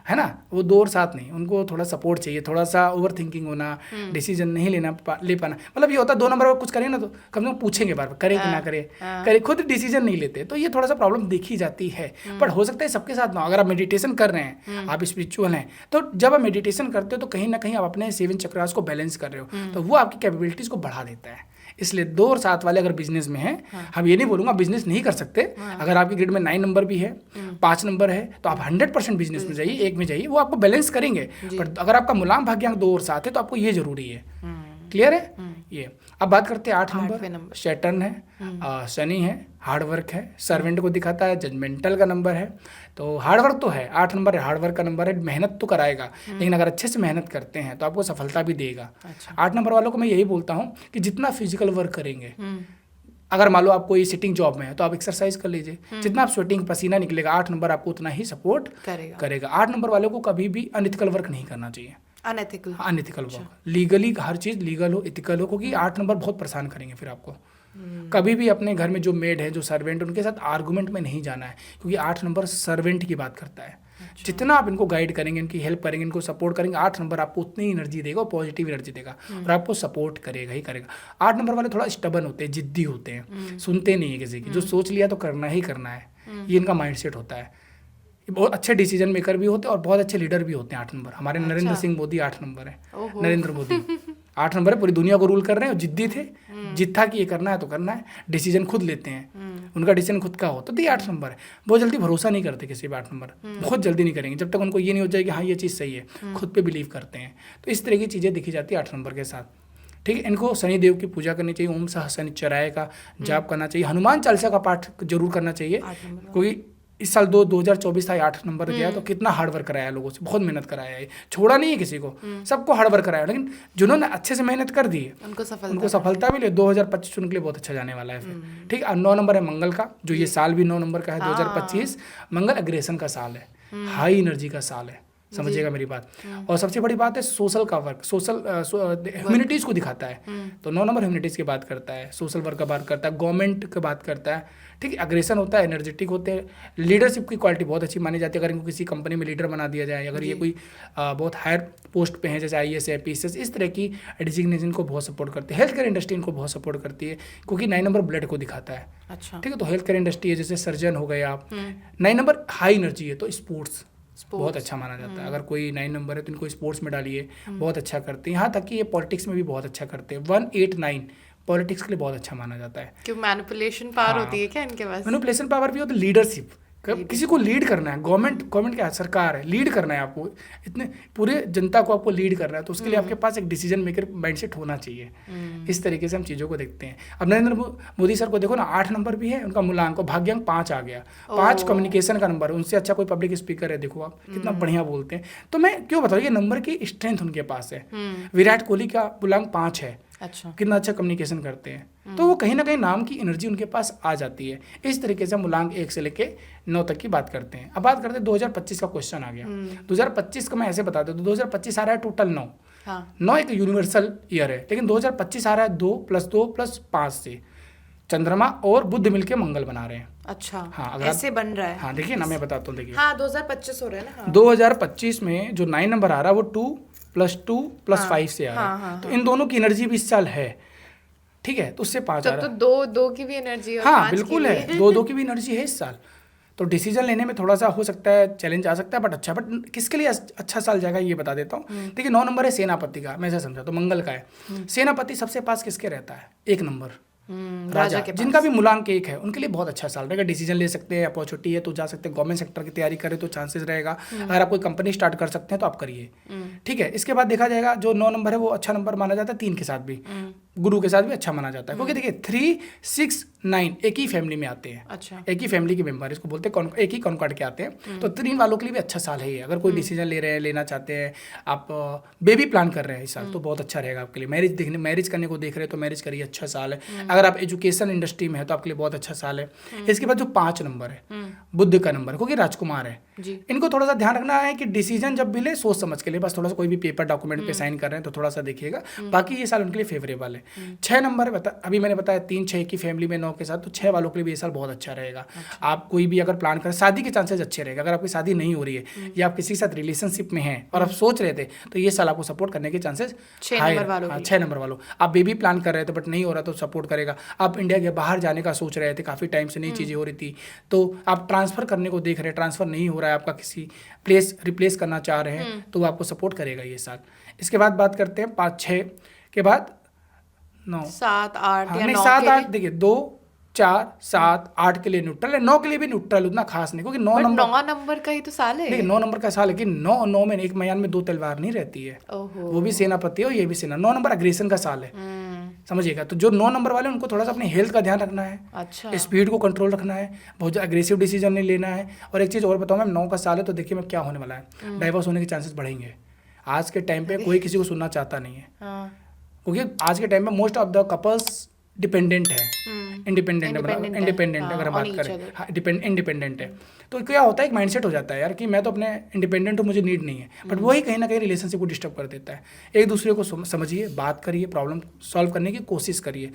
है ना, वो 2 और 7 नहीं, उनको थोड़ा सपोर्ट चाहिए, थोड़ा सा ओवर थिंकिंग होना, डिसीजन नहीं ले पाना। मतलब ये होता है 2 नंबर पर कुछ करें ना तो कम से कम पूछेंगे बार बार, करे कि ना करे, खुद डिसीजन नहीं लेते, तो ये थोड़ा सा प्रॉब्लम देखी जाती है। पर हो सकता है सबके साथ ना, अगर आप मेडिटेशन कर रहे हैं, आप स्पिरिचुअल हैं, तो जब आप मेडिटेशन करते हो तो कहीं ना कहीं आप अपने 7 चक्रास को बैलेंस कर रहे हो, तो वो आपकी कैपेबिलिटीज को बढ़ा देता है। इसलिए 2 और 7 वाले अगर बिजनेस में हैं, हम ये नहीं बोलूँगा बिजनेस नहीं कर सकते। अगर आपकी ग्रिड में 9 नंबर भी है, 5 नंबर है, तो आप 100% बिजनेस में जाइए, एक में जाइए, वो आपको बैलेंस करेंगे। पर अगर आपका मुलाम भाग्यांक 2 और 7 है तो आपको ये जरूरी है, क्लियर है ये। अब बात करते हैं 8 नंबर। सैटर्न है, शनि है, हार्ड वर्क है, सर्वेंट को दिखाता है, जजमेंटल का नंबर है। तो हार्ड वर्क तो है, 8 नंबर है, हार्ड वर्क का नंबर है, मेहनत तो कराएगा, लेकिन अगर अच्छे से मेहनत करते हैं तो आपको सफलता भी देगा। 8 नंबर वालों को मैं यही बोलता हूँ कि जितना फिजिकल वर्क करेंगे, अगर मान लो आप कोई सिटिंग जॉब में है तो आप एक्सरसाइज कर लीजिए, जितना आप स्वेटिंग पसीना निकलेगा 8 नंबर आपको उतना ही सपोर्ट करेगा। 8 नंबर वालों को कभी भी अनइथिकल वर्क नहीं करना चाहिए। अनइथिकल वर्क, लीगली हर चीज़ लीगल हो, इथिकल हो, क्योंकि 8 नंबर बहुत परेशान करेंगे फिर आपको। कभी भी अपने घर में जो मेड है, जो सर्वेंट, उनके साथ आर्गुमेंट में नहीं जाना है, क्योंकि 8 नंबर सर्वेंट की बात करता है। जितना आप इनको गाइड करेंगे, इनकी हेल्प करेंगे, इनको सपोर्ट करेंगे, 8 नंबर आपको उतनी एनर्जी देगा, पॉजिटिव एनर्जी देगा और आपको सपोर्ट करेगा ही करेगा। 8 नंबर वाले थोड़ा स्टबन होते हैं, जिद्दी होते हैं, सुनते नहीं है किसी की, जो सोच लिया तो करना ही करना है, ये इनका माइंडसेट होता है। ये बहुत अच्छे डिसीजन मेकर भी होते हैं और बहुत अच्छे लीडर भी होते हैं 8 नंबर। हमारे नरेंद्र सिंह मोदी 8 नंबर है, नरेंद्र मोदी 8 नंबर है, पूरी दुनिया को रूल कर रहे हैं और जिद्दी थे, जिद था कि ये करना है तो करना है, डिसीजन खुद लेते हैं, उनका डिसीजन खुद का हो तो 8 नंबर है। बहुत जल्दी भरोसा नहीं करते किसी भी 8 नंबर, बहुत जल्दी नहीं करेंगे जब तक उनको ये नहीं हो जाए कि हाँ ये चीज़ सही है, खुद पे बिलीव करते हैं। तो इस तरह की चीज़ें दिखी जाती है 8 नंबर के साथ। ठीक है, इनको शनि देव की पूजा करनी चाहिए, ओम सह शनिचराय का जाप करना चाहिए, हनुमान चालीसा का पाठ जरूर करना चाहिए, क्योंकि इस साल 2024 था 8 नंबर गया तो कितना हार्ड वर्क कराया लोगों से, बहुत मेहनत कराया है, छोड़ा नहीं है किसी को, सबको हार्ड वर्क कराया, लेकिन जिन्होंने अच्छे से मेहनत कर दी है उनको सफलता भी ले। 2025 उनके लिए बहुत अच्छा जाने वाला है फिर। ठीक है, 9 नंबर है मंगल का, जो ये साल भी 9 नंबर का है। 2025 मंगल अग्रेशन का साल है, हाई एनर्जी का साल है, समझिएगा मेरी बात। और सबसे बड़ी बात है सोशल का वर्क, सोशल ह्यूमैनिटीज़ को दिखाता है, तो 9 नंबर ह्यूमैनिटीज़ की बात करता है, सोशल वर्क का बात करता है, गवर्नमेंट की बात करता है। ठीक है, अग्रेशन होता है, एनर्जेटिक होते हैं, लीडरशिप की क्वालिटी बहुत अच्छी मानी जाती है। अगर इनको किसी कंपनी में लीडर बना दिया जाए, अगर ये कोई बहुत हायर पोस्ट पे हैं, जैसे IAS है, PCS, इस तरह की डिजिग्नेशन को बहुत सपोर्ट करते हैं। हेल्थ केयर इंडस्ट्री इनको बहुत सपोर्ट करती है, क्योंकि 9 नंबर ब्लड को दिखाता है। अच्छा, ठीक है, तो हेल्थ केयर इंडस्ट्री है, जैसे सर्जन हो गए आप। 9 नंबर हाई एनर्जी है, तो स्पोर्ट्स बहुत अच्छा माना जाता है। अगर कोई 9 नंबर है तो इनको स्पोर्ट्स में डालिए, बहुत अच्छा करते हैं। यहाँ तक कि ये पॉलिटिक्स में भी बहुत अच्छा करते हैं। 189 पॉलिटिक्स के लिए बहुत अच्छा माना जाता है।
क्यों मैनिपुलेशन पावर होती है क्या इनके पास?
मैनिपुलेशन पावर भी होती है, लीडरशिप, किसी को लीड करना है, गवर्नमेंट क्या सरकार है, लीड करना है आपको, इतने पूरे जनता को आपको लीड करना है, तो उसके लिए आपके पास एक डिसीजन मेकर माइंडसेट होना चाहिए। इस तरीके से हम चीज़ों को देखते हैं। अब नरेंद्र मोदी सर को देखो ना, 8 नंबर भी है, उनका मूलांक भाग्यांक 5 आ गया, 5 कम्युनिकेशन का नंबर है, उनसे अच्छा कोई पब्लिक स्पीकर है, देखो आप कितना बढ़िया बोलते हैं। तो मैं क्यों बताऊँ, ये नंबर की स्ट्रेंथ उनके पास है। विराट कोहली का मूलांक 5 है, अच्छा, कितना अच्छा कम्युनिकेशन करते हैं, तो वो कहीं ना कहीं नाम की एनर्जी उनके पास आ जाती है। इस तरीके से हम मूलांक 1 से लेके 9 तक की बात करते हैं। अब बात करते हैं 2025 का क्वेश्चन आ गया। 2025 का मैं ऐसे बता दूं, 2025 आ रहा है टोटल 9। हाँ। 9 एक यूनिवर्सल ईयर है, लेकिन 2025 आ रहा है 2 + 2 + 5 से चंद्रमा और बुध मिलके मंगल बना रहे हैं। अच्छा, हाँ, अगर ऐसे बन रहा है। हाँ, देखिए ना, मैं बताता हूँ, देखिए। हाँ, 2025 हो रहा है ना। 2025 में जो 9 नंबर आ रहा है वो 2 + 2 + 5 से आ रहा है, तो इन दोनों की एनर्जी भी इस साल है। ठीक है, तो उससे 5 आ रहा है, तो 2 की भी एनर्जी है। हाँ, बिल्कुल है, 2 की भी एनर्जी है इस साल। तो डिसीजन लेने में थोड़ा सा हो सकता है चैलेंज आ सकता है, बट किसके लिए अच्छा साल जाएगा ये बता देता हूँ। देखिए, 9 नंबर है सेनापति का, मैं ऐसा समझा तो मंगल का है। सेनापति सबसे पास किसके रहता है? 1 नंबर राजा के, जिनका भी मूलांक 1 है, उनके लिए बहुत अच्छा साल रहेगा। डिसीजन ले सकते हैं, अपॉर्चुनिटी है तो जा सकते हैं, गवर्नमेंट सेक्टर की तैयारी करें तो चांसेस रहेगा। अगर आप कोई कंपनी स्टार्ट कर सकते हैं तो आप करिए। ठीक है, इसके बाद देखा जाएगा जो 9 नंबर है वो अच्छा नंबर माना जाता है, 3 के साथ भी, गुरु के साथ भी अच्छा माना जाता है, क्योंकि देखिए 3, 6, 9 एक ही फैमिली में आते हैं। अच्छा, एक ही फैमिली के मेंबर, इसको बोलते हैं एक ही कॉन्कॉर्ड के आते हैं। तो 3 वालों के लिए भी अच्छा साल है ये। अगर कोई डिसीजन लेना चाहते हैं, आप बेबी प्लान कर रहे हैं इस साल, तो बहुत अच्छा रहेगा आपके लिए। मैरिज करने को देख रहे हैं तो मैरिज करिए, अच्छा साल है। अगर आप एजुकेशन इंडस्ट्री में है तो आपके लिए बहुत अच्छा साल है। इसके बाद जो 5 नंबर है, बुध का नंबर, क्योंकि राजकुमार है, इनको थोड़ा सा ध्यान रखना है कि डिसीजन जब भी ले सोच समझ के लिए, बस थोड़ा सा कोई भी पेपर डॉक्यूमेंट पे साइन कर रहे हैं तो थोड़ा सा देखिएगा, बाकी ये साल उनके लिए फेवरेबल है। 6 नंबर अभी मैंने बताया 3, 6 की फैमिली में 9 के साथ, तो 6 वालों के लिए भी ये साल बहुत अच्छा रहेगा। आप कोई भी अगर प्लान करें, शादी के चांसेस अच्छे रहेगा। अगर आपकी शादी नहीं हो रही है या आप किसी के साथ रिलेशनशिप में हैं और आप सोच रहे थे, तो ये साल आपको सपोर्ट करने के चांसेस 6 नंबर वालों। आप बेबी प्लान कर रहे थे बट नहीं हो रहा तो सपोर्ट करेगा। आप इंडिया के बाहर जाने का सोच रहे थे, काफ़ी टाइम से नई चीज़ें हो रही थी, तो आप ट्रांसफ़र करने को देख रहे हैं, ट्रांसफ़र नहीं हो रहा है आपका, किसी प्लेस रिप्लेस करना चाह रहे हैं, तो वो आपको सपोर्ट करेगा ये साल। इसके बाद बात करते हैं 5, 6 के बाद 9, 7, 8 या 9 7, 8 देखिए 2, 4, 7, 8 के लिए न्यूट्रल है, 9 के लिए भी न्यूट्रल, उतना खास नहीं, क्योंकि 9
नंबर का ही तो साल है।
देखिए 9 नंबर का साल है कि 9 में एक मयान में 2 तलवार नहीं रहती है। वो भी सेनापति है और ये भी सेना। 9 नंबर अग्रेशन का साल है, समझिएगा। तो जो 9 नंबर वाले उनको थोड़ा सा अपनी हेल्थ का ध्यान रखना है,
अच्छा,
स्पीड को कंट्रोल रखना है, बहुत अग्रेसिव डिसीजन नहीं लेना है। और एक चीज़ और बताऊँ मैम, 9 का साल है तो देखिए मैं क्या होने वाला है, डाइवोर्स होने के चांसेस बढ़ेंगे। आज के टाइम पे कोई किसी को सुनना चाहता नहीं है, क्योंकि आज के टाइम में most of the couples dependent है, इंडिपेंडेंट अगर हम बात करें, इंडिपेंडेंट है। तो क्या होता है, एक माइंडसेट हो जाता है यार कि मैं तो अपने इंडिपेंडेंट हूँ, मुझे नीड नहीं है। बट वही कहीं ना कहीं रिलेशनशिप को डिस्टर्ब कर देता है। एक दूसरे को समझिए, बात करिए, प्रॉब्लम सॉल्व करने की कोशिश करिए।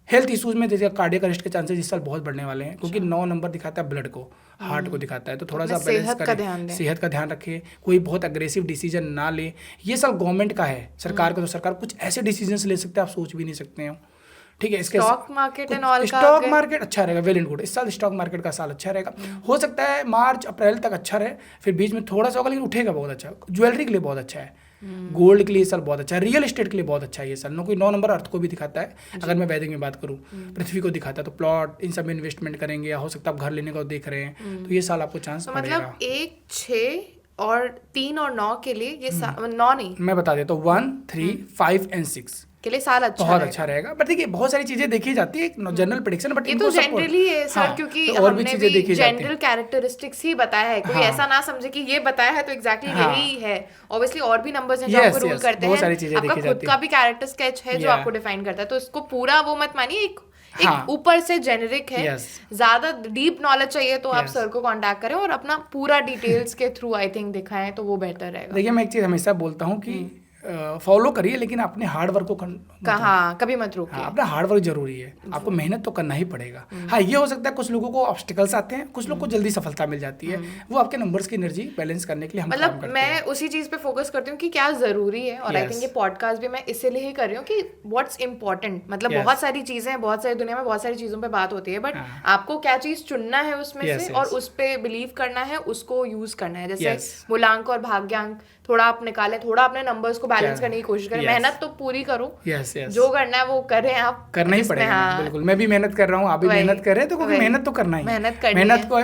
हेल्थ इश्यूज में जैसे कार्डियक अरेस्ट के चांसेस इस साल बहुत बढ़ने वाले हैं, क्योंकि 9 नंबर दिखाता है ब्लड को, हार्ट को दिखाता है। तो थोड़ा सा बैलेंस करें, सेहत का ध्यान रखें, कोई बहुत अग्रेसिव डिसीजन ना ले। ये साल गवर्नमेंट का है, सरकार का, तो सरकार कुछ ऐसे डिसीजन ले सकते हैं आप सोच भी नहीं सकते हो, ठीक है। इसके
stock market and all,
stock market अच्छा रहेगा, वेल एंड गुड। इस साल स्टॉक मार्केट का साल अच्छा रहेगा। हो सकता है मार्च अप्रैल तक अच्छा रहे, फिर बीच में थोड़ा सा होगा, लेकिन उठेगा बहुत अच्छा। ज्वेलरी के लिए बहुत अच्छा है, गोल्ड के लिए साल बहुत अच्छा है, रियल एस्टेट के लिए बहुत अच्छा है ये साल। 9 नंबर अर्थ को भी दिखाता है, अगर मैं वैदिक में बात करूँ, पृथ्वी को दिखाता है। तो प्लॉट इन सब में इन्वेस्टमेंट करेंगे, या हो सकता है आप घर लेने का देख रहे हैं, तो ये साल आपको चांस
मिलेगा। मतलब 1, 6 और 3 और 9 के लिए ये 9 नहीं,
मैं बता देता हूँ, 1, 3, 5 एंड 6
के लिए साल अच्छा
बहुत अच्छा रहेगा। बट देखिए बहुत सारी चीजें देखी जाती है, जनरल प्रेडिक्शन, बट
ये तो जनरली है सर, क्योंकि हमने भी जनरल कैरेक्टरिस्टिक्स ही बताया है। कोई ऐसा ना समझे कि ये बताया है तो एग्जैक्टली यही है। ऑब्वियसली और भी नंबर्स हैं जो आपको रूल करते हैं, आपका खुद का भी कैरेक्टर स्केच है जो आपको डिफाइन करता है। तो इसको पूरा वो मत मानिए, एक ऊपर से जेनेरिक है। ज्यादा डीप नॉलेज चाहिए तो आप सर को कांटेक्ट करें और अपना पूरा डिटेल्स के थ्रू आई थिंक दिखाएं, तो वो बेहतर रहेगा।
देखिए मैं एक चीज हमेशा बोलता हूँ कि फॉलो करिए, लेकिन अपने हार्ड वर्क को
कभी मत रोकिए।
अपना हार्ड वर्क जरूरी है, आपको मेहनत तो करना ही पड़ेगा। हाँ, ये हो सकता है कुछ लोगों को ऑब्स्टिकल्स आते हैं, कुछ लोगों को जल्दी सफलता मिल जाती है, वो आपके नंबर्स की एनर्जी बैलेंस करने के लिए हम काम करते हैं।
मैं उसी चीज पे फोकस करती हूँ कि क्या जरूरी है, और आई थिंक ये पॉडकास्ट भी मैं इसीलिए ही कर रही हूँ कि व्हाट्स इंपॉर्टेंट। मतलब बहुत सारी चीजें हैं, बहुत सारी दुनिया में बहुत सारी चीजों पे बात होती है, बट आपको क्या चीज चुनना है उसमें से और उस पे बिलीव करना है, उसको यूज करना है। जैसे मूलांक और भाग्यांक थोड़ा आप निकालें, थोड़ा अपने नंबर्स को बैलेंस करने की कोशिश करें। मेहनत तो पूरी करो, जो करना है वो करें, आप
करना ही पड़ेगा। बिल्कुल, मैं भी मेहनत कर रहा हूँ, आप भी मेहनत कर रहे हैं, तो क्योंकि मेहनत तो करना ही है। मेहनत को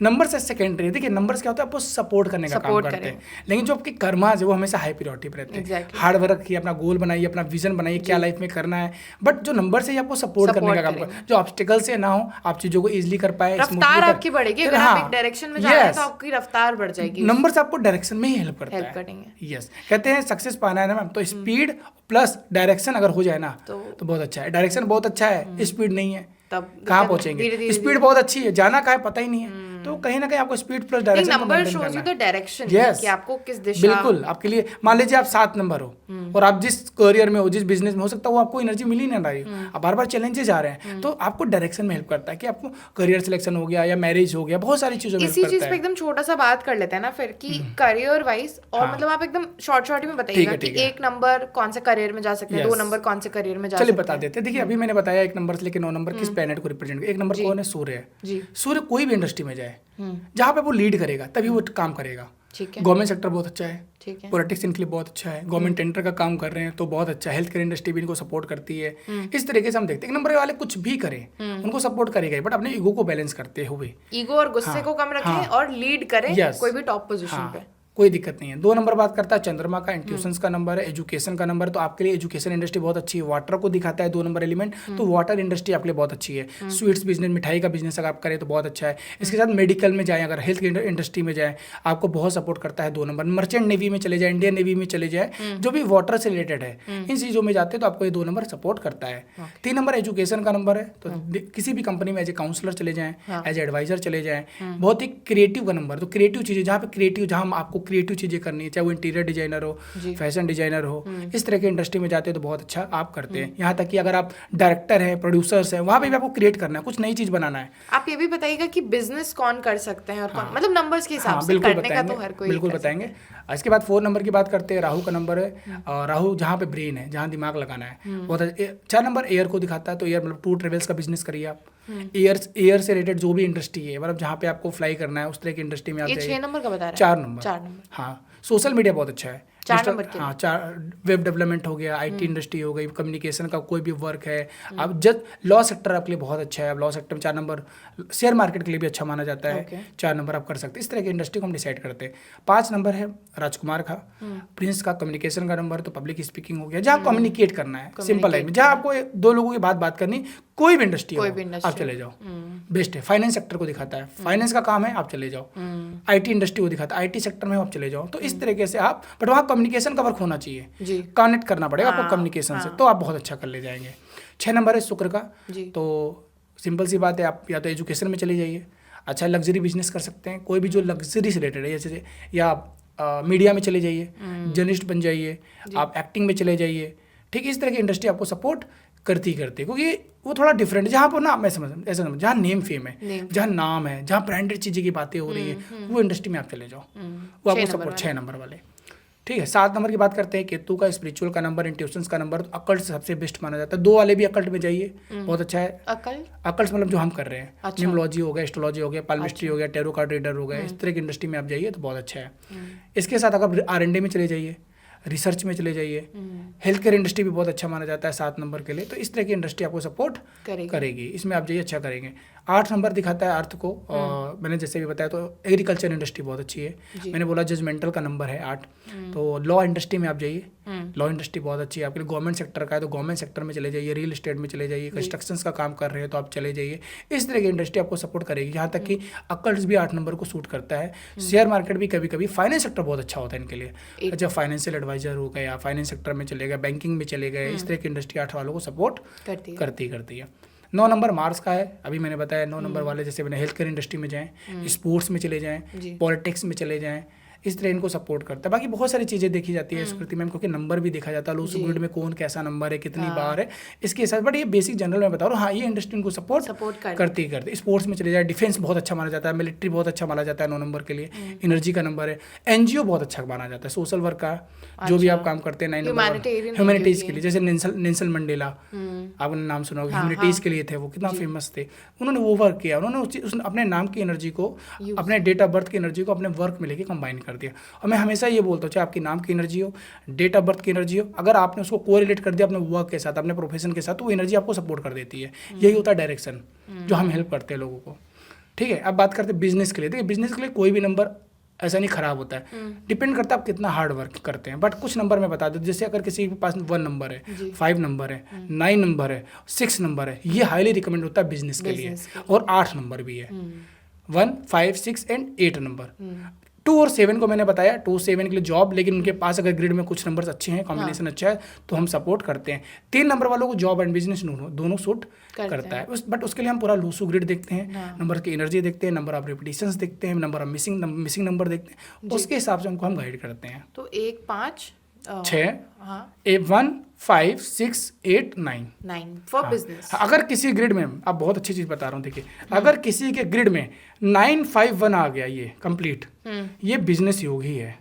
नंबर से सेकेंडरी। देखिए नंबर्स क्या होता है, आपको सपोर्ट करने का काम करते हैं, लेकिन जो आपके कर्माज है वो हमेशा हाई प्रायोरिटी पे रहते हैं। हार्ड वर्क किए, अपना गोल बनाइए, अपना विजन बनाइए, क्या लाइफ में करना है। बट जो नंबर से आपको सपोर्ट करने का काम करते, जो ऑब्स्टिकल से ना हो, आप चीजों को इजिली कर पाए,
रफ्तार आपकी बढ़ेगी। अगर आप एक डायरेक्शन में जा रहे हैं तो आपकी रफ्तार बढ़ जाएगी।
नंबर्स आपको डायरेक्शन में ही हेल्प करता है। यस, कहते हैं सक्सेस पाना है ना मैम, तो स्पीड प्लस डायरेक्शन अगर हो जाए ना तो बहुत अच्छा है। डायरेक्शन बहुत अच्छा है, स्पीड नहीं है, तब कहाँ पहुंचेंगे। स्पीड बहुत अच्छी है, जाना कहाँ है पता ही नहीं है, तो कहीं ना कहीं आपको speed plus direction
number shows you the direction कि आपको किस दिशा।
बिल्कुल, आपके लिए मान लीजिए आप 7 नंबर हो और आप जिस करियर में हो, जिस बिजनेस में हो सकता है वो आपको एनर्जी मिल ही ना रही, आप बार बार चैलेंजेस आ रहे हैं, तो आपको डायरेक्शन में हेल्प करता है कि आपको करियर सिलेक्शन हो गया या मैरिज हो गया, बहुत सारी चीजों में
इसी चीज पे एकदम छोटा सा बात कर लेते हैं ना फिर कि करियर वाइज, और मतलब आप एकदम शॉर्ट में बताइएगा कि 1 नंबर कौन से करियर में जा सकते हैं, 2 नंबर कौन से करियर में जा सकते हैं।
चलिए बता देते हैं। देखिए अभी मैंने बताया 1 नंबर से लेकर 9 नंबर किस प्लैनेट को रिप्रेजेंट। 1 नंबर कौन है? सूर्य है। सूर्य कोई भी इंडस्ट्री में जाए, जहाँ पे वो लीड करेगा तभी वो काम करेगा। गवर्नमेंट सेक्टर बहुत अच्छा है, पॉलिटिक्स इनके लिए बहुत अच्छा है, गवर्नमेंट टेंडर का काम कर रहे हैं तो बहुत अच्छा है, हेल्थ केयर इंडस्ट्री भी इनको सपोर्ट करती है। इस तरीके से हम देखते हैं 1 नंबर वाले कुछ भी करें उनको सपोर्ट करेगा, बट अपने ईगो को बैलेंस करते हुए,
ईगो और गुस्से को कम रखें और लीड करें कोई भी टॉप पोजीशन पे,
कोई दिक्कत नहीं है। 2 नंबर बात करता है चंद्रमा का, इंट्यूशंस का नंबर है, एजुकेशन का नंबर, तो आपके लिए एजुकेशन इंडस्ट्री बहुत अच्छी है। वाटर को दिखाता है 2 नंबर एलिमेंट, तो वाटर इंडस्ट्री आपके लिए बहुत अच्छी है। स्वीट्स बिजनेस, मिठाई का बिजनेस अगर आप करें तो बहुत अच्छा है। इसके साथ मेडिकल में जाएं, अगर हेल्थ इंडस्ट्री में जाएं, आपको बहुत सपोर्ट करता है 2 नंबर। मर्चेंट नेवी में चले जाए, इंडियन नेवी में चले जाए, जो भी वाटर से रिलेटेड है, इन चीज़ों में जाते हैं तो आपको ये 2 नंबर सपोर्ट करता है। 3 नंबर एजुकेशन का नंबर है, तो किसी भी कंपनी में एज ए काउंसलर चले जाएं, एज एडवाइजर चले जाएं। बहुत ही क्रिएटिव का नंबर, तो क्रिएटिव चीज़ें जहाँ पे क्रिएटिव, जहाँ आपको क्रिएटिव चीज़ें करनी, चाहे वो इंटीरियर डिजाइनर हो, फैशन डिजाइनर हो, इस तरह के इंडस्ट्री में जाते हैं तो बहुत अच्छा आप करते हैं। यहाँ तक कि अगर आप डायरेक्टर हैं, प्रोड्यूसर्स हैं, वहाँ पे भी आपको क्रिएट करना है, कुछ नई चीज बनाना है।
आप ये भी बताइएगा कि बिजनेस कौन कर सकते हैं और कौन, मतलब नंबर्स के हिसाब से करने का तो हर कोई
बिल्कुल बताएंगे। इसके बाद 4 नंबर की बात करते हैं, राहु का नंबर है, और राहु जहाँ पे ब्रेन है, जहाँ दिमाग लगाना है, बहुत। 4 नंबर एयर को दिखाता है, तो एयर मतलब टूर ट्रेवल्स का बिजनेस करिए आप। एयर से रिलेटेड जो भी इंडस्ट्री है, मतलब जहाँ पे आपको फ्लाई करना है उस तरह की इंडस्ट्री में आप जाइए।
6 नंबर का बता रहे हैं।
4 नंबर। हाँ, सोशल मीडिया बहुत अच्छा है,
4 नंबर के।
हाँ, 4 वेब डेवलपमेंट हो गया, IT इंडस्ट्री हो गई, कम्युनिकेशन का कोई भी वर्क है। अब जब लॉ सेक्टर आपके लिए बहुत अच्छा है, अब लॉ सेक्टर में 4 नंबर, शेयर मार्केट के लिए भी अच्छा माना जाता है, 4 नंबर आप कर सकते हैं। इस तरह की इंडस्ट्री को हम डिसाइड करते हैं। 5 नंबर है राजकुमार का, प्रिंस का कम्युनिकेशन का नंबर, तो पब्लिक स्पीकिंग हो गया, जहाँ कम्युनिकेट करना है सिंपल लाइन में, जहाँ आपको 2 लोगों की बात करनी, कोई भी इंडस्ट्री हो आप चले जाओ, बेस्ट है। फाइनेंस सेक्टर को दिखाता है, फाइनेंस का काम है, आप चले जाओ। IT इंडस्ट्री को दिखाता है, IT सेक्टर में आप चले जाओ। तो इस तरीके से आप, बट वहाँ कम्युनिकेशन का वर्क होना चाहिए, कनेक्ट करना पड़ेगा आपको कम्युनिकेशन से, तो आप बहुत अच्छा कर ले जाएंगे। 6 नंबर है शुक्र का, तो सिंपल सी बात है, आप या तो एजुकेशन में चले जाइए, अच्छा लग्जरी बिजनेस कर सकते हैं, कोई भी जो लग्जरी से रिलेटेड है, जैसे या मीडिया में चले जाइए, जर्नलिस्ट बन जाइए, आप एक्टिंग में चले जाइए, ठीक है। इस तरह की इंडस्ट्री आपको सपोर्ट करती क्योंकि वो थोड़ा डिफरेंट है, जहाँ पर ना मैं ऐसा समझ, जहाँ नेम फेम है, जहाँ नाम है, जहाँ ब्रांडेड चीज़ें की बातें हो रही है, वो इंडस्ट्री में आप चले जाओ, वो आपको सपोर्ट। 6 नंबर वाले, ठीक है। 7 नंबर की बात करते हैं, केतु का स्पिरिचुअल का नंबर, इंट्यूशंस का नंबर, तो अकल्ट सबसे बेस्ट माना जाता है। 2 वाले भी अकल्ट में जाइए, बहुत अच्छा है। अकल्ट मतलब जो हम कर रहे हैं, न्यूमरोलॉजी हो गया, एस्ट्रोलॉजी हो गया, पाल्मिस्ट्री हो गया, टैरो कार्ड रीडर हो गया, इस तरह की इंडस्ट्री में आप जाइए तो बहुत अच्छा है। इसके साथ अगर R&D में चले जाइए, रिसर्च में चले जाइए, हेल्थ केयर इंडस्ट्री भी बहुत अच्छा माना जाता है 7 नंबर के लिए, तो इस तरह की इंडस्ट्री आपको सपोर्ट करेगी, इसमें आप जाइए, अच्छा करेंगे। 8 नंबर दिखाता है अर्थ को, मैंने जैसे भी बताया, तो एग्रीकल्चर इंडस्ट्री बहुत अच्छी है। मैंने बोला जजमेंटल का नंबर है 8, तो लॉ इंडस्ट्री में आप जाइए, लॉ इंडस्ट्री बहुत अच्छी है आपके लिए। गवर्नमेंट सेक्टर का है तो गवर्नमेंट सेक्टर में चले जाइए, रियल एस्टेट में चले जाइए, कंस्ट्रक्शन का काम कर रहे हैं तो आप चले जाइए, इस तरह की इंडस्ट्री आपको सपोर्ट करेगी। यहाँ तक कि अकल्ट्स भी 8 नंबर को सूट करता है। शेयर मार्केट भी कभी कभी, फाइनेंस सेक्टर बहुत अच्छा होता है इनके लिए, जब फाइनेंशियल एडवाइजर हो गए या फाइनेंस सेक्टर में चले गए, बैंकिंग में चले गए, इस तरह की इंडस्ट्री 8 वालों को सपोर्ट करती है। 9 नंबर मार्स का है, अभी मैंने बताया 9 नंबर वाले, जैसे मैंने हेल्थ केयर इंडस्ट्री में जाएं, स्पोर्ट्स में चले जाएं, पॉलिटिक्स में चले जाएं, इस तरह इनको सपोर्ट करता है। बाकी बहुत सारी चीज़ें देखी जाती है स्कृति मैम, क्योंकि नंबर भी देखा जाता है, लूस ग्रिड में कौन कैसा नंबर है, कितनी बार है, इसके हिसाब। बट ये बेसिक जनरल मैं बता रहा हूँ, हाँ ये इंडस्ट्री इनको सपोर्ट करती। स्पोर्ट्स में चले जाए, डिफेंस बहुत अच्छा माना जाता है, मिलिट्री बहुत अच्छा माना जाता है 9 नंबर के लिए, एनर्जी का नंबर है, NGO बहुत अच्छा माना जाता है, सोशल वर्क का जो भी आप काम करते हैं 9 नंबर, ह्यूमैनिटीज़ के लिए, जैसे नेल्सन मंडेला, आपने नाम सुना होगा, ह्यूमैनिटीज़ के लिए थे, वो कितना फेमस थे, उन्होंने वो वर्क किया, उन्होंने अपने नाम की एनर्जी को, अपने डेट ऑफ बर्थ की एनर्जी को अपने वर्क में लेके कंबाइन कर दिया। और मैं हमेशा ये बोलता हूँ, चाहे आपकी नाम की एनर्जी हो, डेट ऑफ बर्थ की एनर्जी हो, अगर आपने उसको कोरिलेट कर दिया अपने वर्क के साथ, अपने प्रोफेशन के साथ, तो वो एनर्जी आपको सपोर्ट कर देती है। यही होता है डायरेक्शन, जो हम हेल्प करते हैं लोगों को, ठीक है। अब बात करते हैं बिजनेस के लिए। देखिए बिजनेस के लिए कोई भी नंबर ऐसा नहीं खराब होता है, डिपेंड करता है आप कितना हार्ड वर्क करते हैं। बट कुछ नंबर मैं बता दूं, जैसे अगर किसी के पास 1 नंबर है, 5 नंबर है, 9 नंबर है, 6 नंबर है, ये हाईली रिकमेंड होता है बिजनेस के लिए। और 8 नंबर भी है, 1, 5, 6 एंड 8 नंबर। 2 और 7 को मैंने बताया, 2, 7 के लिए जॉब, लेकिन उनके पास अगर ग्रिड में कुछ नंबर्स अच्छे हैं, कॉम्बिनेशन अच्छा है, तो हम सपोर्ट करते हैं। 3 नंबर वालों को जॉब एंड बिजनेस दोनों सूट करता है। बट उसके लिए हम पूरा लूसू ग्रिड देखते हैं, नंबर की एनर्जी देखते हैं, नंबर ऑफ रिपीटिशंस देखते हैं, नंबर ऑफ मिसिंग नंबर देखते हैं, उसके हिसाब से उनको हम गाइड करते हैं।
तो 1, 5,
6, 1, 5, 6, 8, 9
फॉर बिजनेस।
अगर किसी ग्रिड में, आप बहुत अच्छी चीज बता रहा हूँ, देखिए अगर किसी के ग्रिड में 9, 5, 1 आ गया, ये कंप्लीट, ये बिजनेस योग ही है,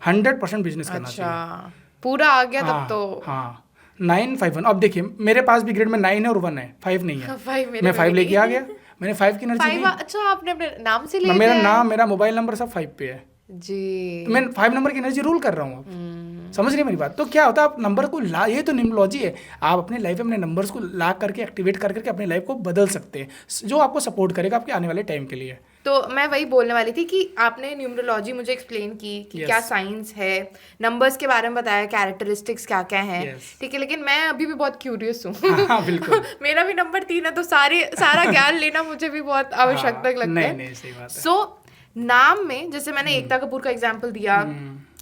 100% बिजनेस करना चाहिए।
पूरा आ गया तब तो।
हाँ 9, 5, 1। अब देखिए मेरे पास भी ग्रिड में 9 है और 1 है, 5 नहीं है। मैं 5 लेके आ गया, मैंने 5 की एनर्जी दी।
अच्छा आपने अपने नाम से ले
मेरा नाम, मेरा मोबाइल नंबर सब 5 पे है
जी,
तो मैं 5 नंबर की एनर्जी रूल कर रहा हूँ। आप समझ रही मेरी बात? तो क्या होता है, आप नंबर को ला, ये तो न्यूमरोलॉजी है, आप अपने लाइफ में अपने नंबर्स को ला करके, एक्टिवेट कर करके अपनी लाइफ को बदल सकते हैं, जो आपको सपोर्ट करेगा आपके आने वाले टाइम के लिए।
तो मैं वही बोलने वाली थी कि आपने न्यूमरोलॉजी मुझे एक्सप्लेन की कि क्या साइंस है, नंबर्स के बारे में बताया, कैरेक्टरिस्टिक्स क्या क्या हैं, ठीक है। लेकिन मैं अभी भी बहुत क्यूरियस हूँ।
बिल्कुल।
मेरा भी नंबर 3 है, तो सारा ज्ञान लेना मुझे भी बहुत आवश्यक लगता है।
नहीं, सही बात है।
सो नाम में जैसे मैंने एकता कपूर का एग्जाम्पल दिया,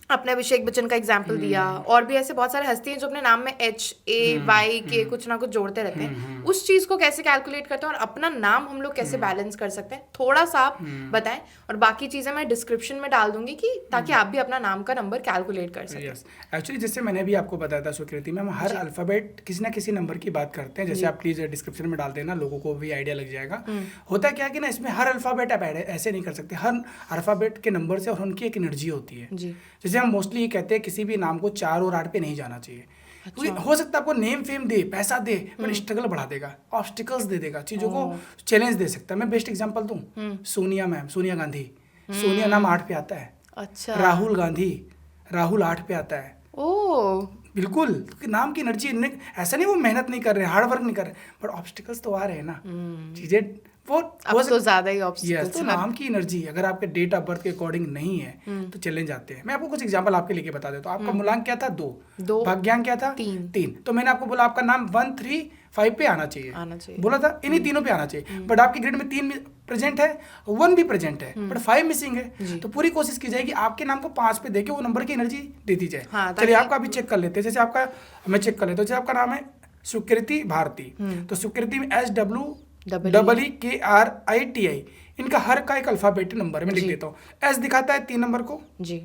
अपने अभिषेक बच्चन का एग्जाम्पल दिया, और भी ऐसे बहुत सारे हस्ती हैं जो अपने नाम में HAYK कुछ ना कुछ जोड़ते रहते हैं। उस चीज को कैसे कैलकुलेट करते हैं और अपना नाम हम लोग कैसे बैलेंस कर सकते हैं, थोड़ा सा आप बताएं। और बाकी चीजें मैं डिस्क्रिप्शन में डाल दूंगी कि ताकि आप भी अपना नाम का नंबर कैलकुलेट कर सकें।
एक्चुअली जैसे मैंने भी आपको बताया था सुकृति मैम, हर अल्फाबेट किसी ना किसी नंबर की बात करते हैं, जैसे आप प्लीज डिस्क्रिप्शन में डाल देना, लोगों को भी आइडिया लग जाएगा। होता क्या कि ना, इसमें हर अल्फाबेट आप ऐसे नहीं कर सकते, हर अल्फाबेट के नंबर से और उनकी एक एनर्जी होती है। जैसे हम मोस्टली ये कहते हैं किसी भी नाम को 4 और 8 पे नहीं जाना चाहिए। अच्छा। हो सकता है आपको नेम फेम दे, पैसा दे, पर स्ट्रगल बढ़ा देगा, ऑब्स्टिकल्स दे देगा, चीजों को चैलेंज दे सकता है। मैं बेस्ट एग्जांपल दूं, सोनिया मैम, सोनिया गांधी, सोनिया नाम 8 पे आता है।
अच्छा।
राहुल गांधी, राहुल 8 पे आता है।
ओह,
बिल्कुल, क्योंकि नाम की एनर्जी, ऐसा नहीं वो मेहनत नहीं कर रहे, हार्ड वर्क नहीं कर रहे, बट ऑब्स्टिकल्स तो आ रहे हैं ना, चीजें वो
अब तो ज्यादा ही ऑब्स्टिकल्स
तो नाम की एनर्जी अगर आपके डेट ऑफ बर्थ के अकॉर्डिंग नहीं है तो चैलेंज आते हैं। मैं आपको कुछ एग्जांपल आपके लेके बता देता हूँ। आपका मूलांक क्या था? 2, भाग्यांक क्या था? 3। तो मैंने आपको बोला आपका नाम 1, 3, 5 पे आना चाहिए, बोला था इन्हीं तीनों पे आना चाहिए, बट आपकी ग्रेड में 3 प्रेजेंट है, 1 भी प्रेजेंट है, बट 5 मिसिंग है। तो पूरी कोशिश की जाएगी आपके नाम को 5 पे देके वो नंबर की एनर्जी दे दी जाए। चलिए आपका अभी चेक कर लेते हैं। जैसे आपका मैं चेक कर लेता हूँ, जैसे आपका नाम है सुकृति भारती, तो सुकृति में SWEEKRITI, इनका हर का एक अल्फाबेट नंबर में लिख देता हूँ। S दिखाता है 3 नंबर को जी,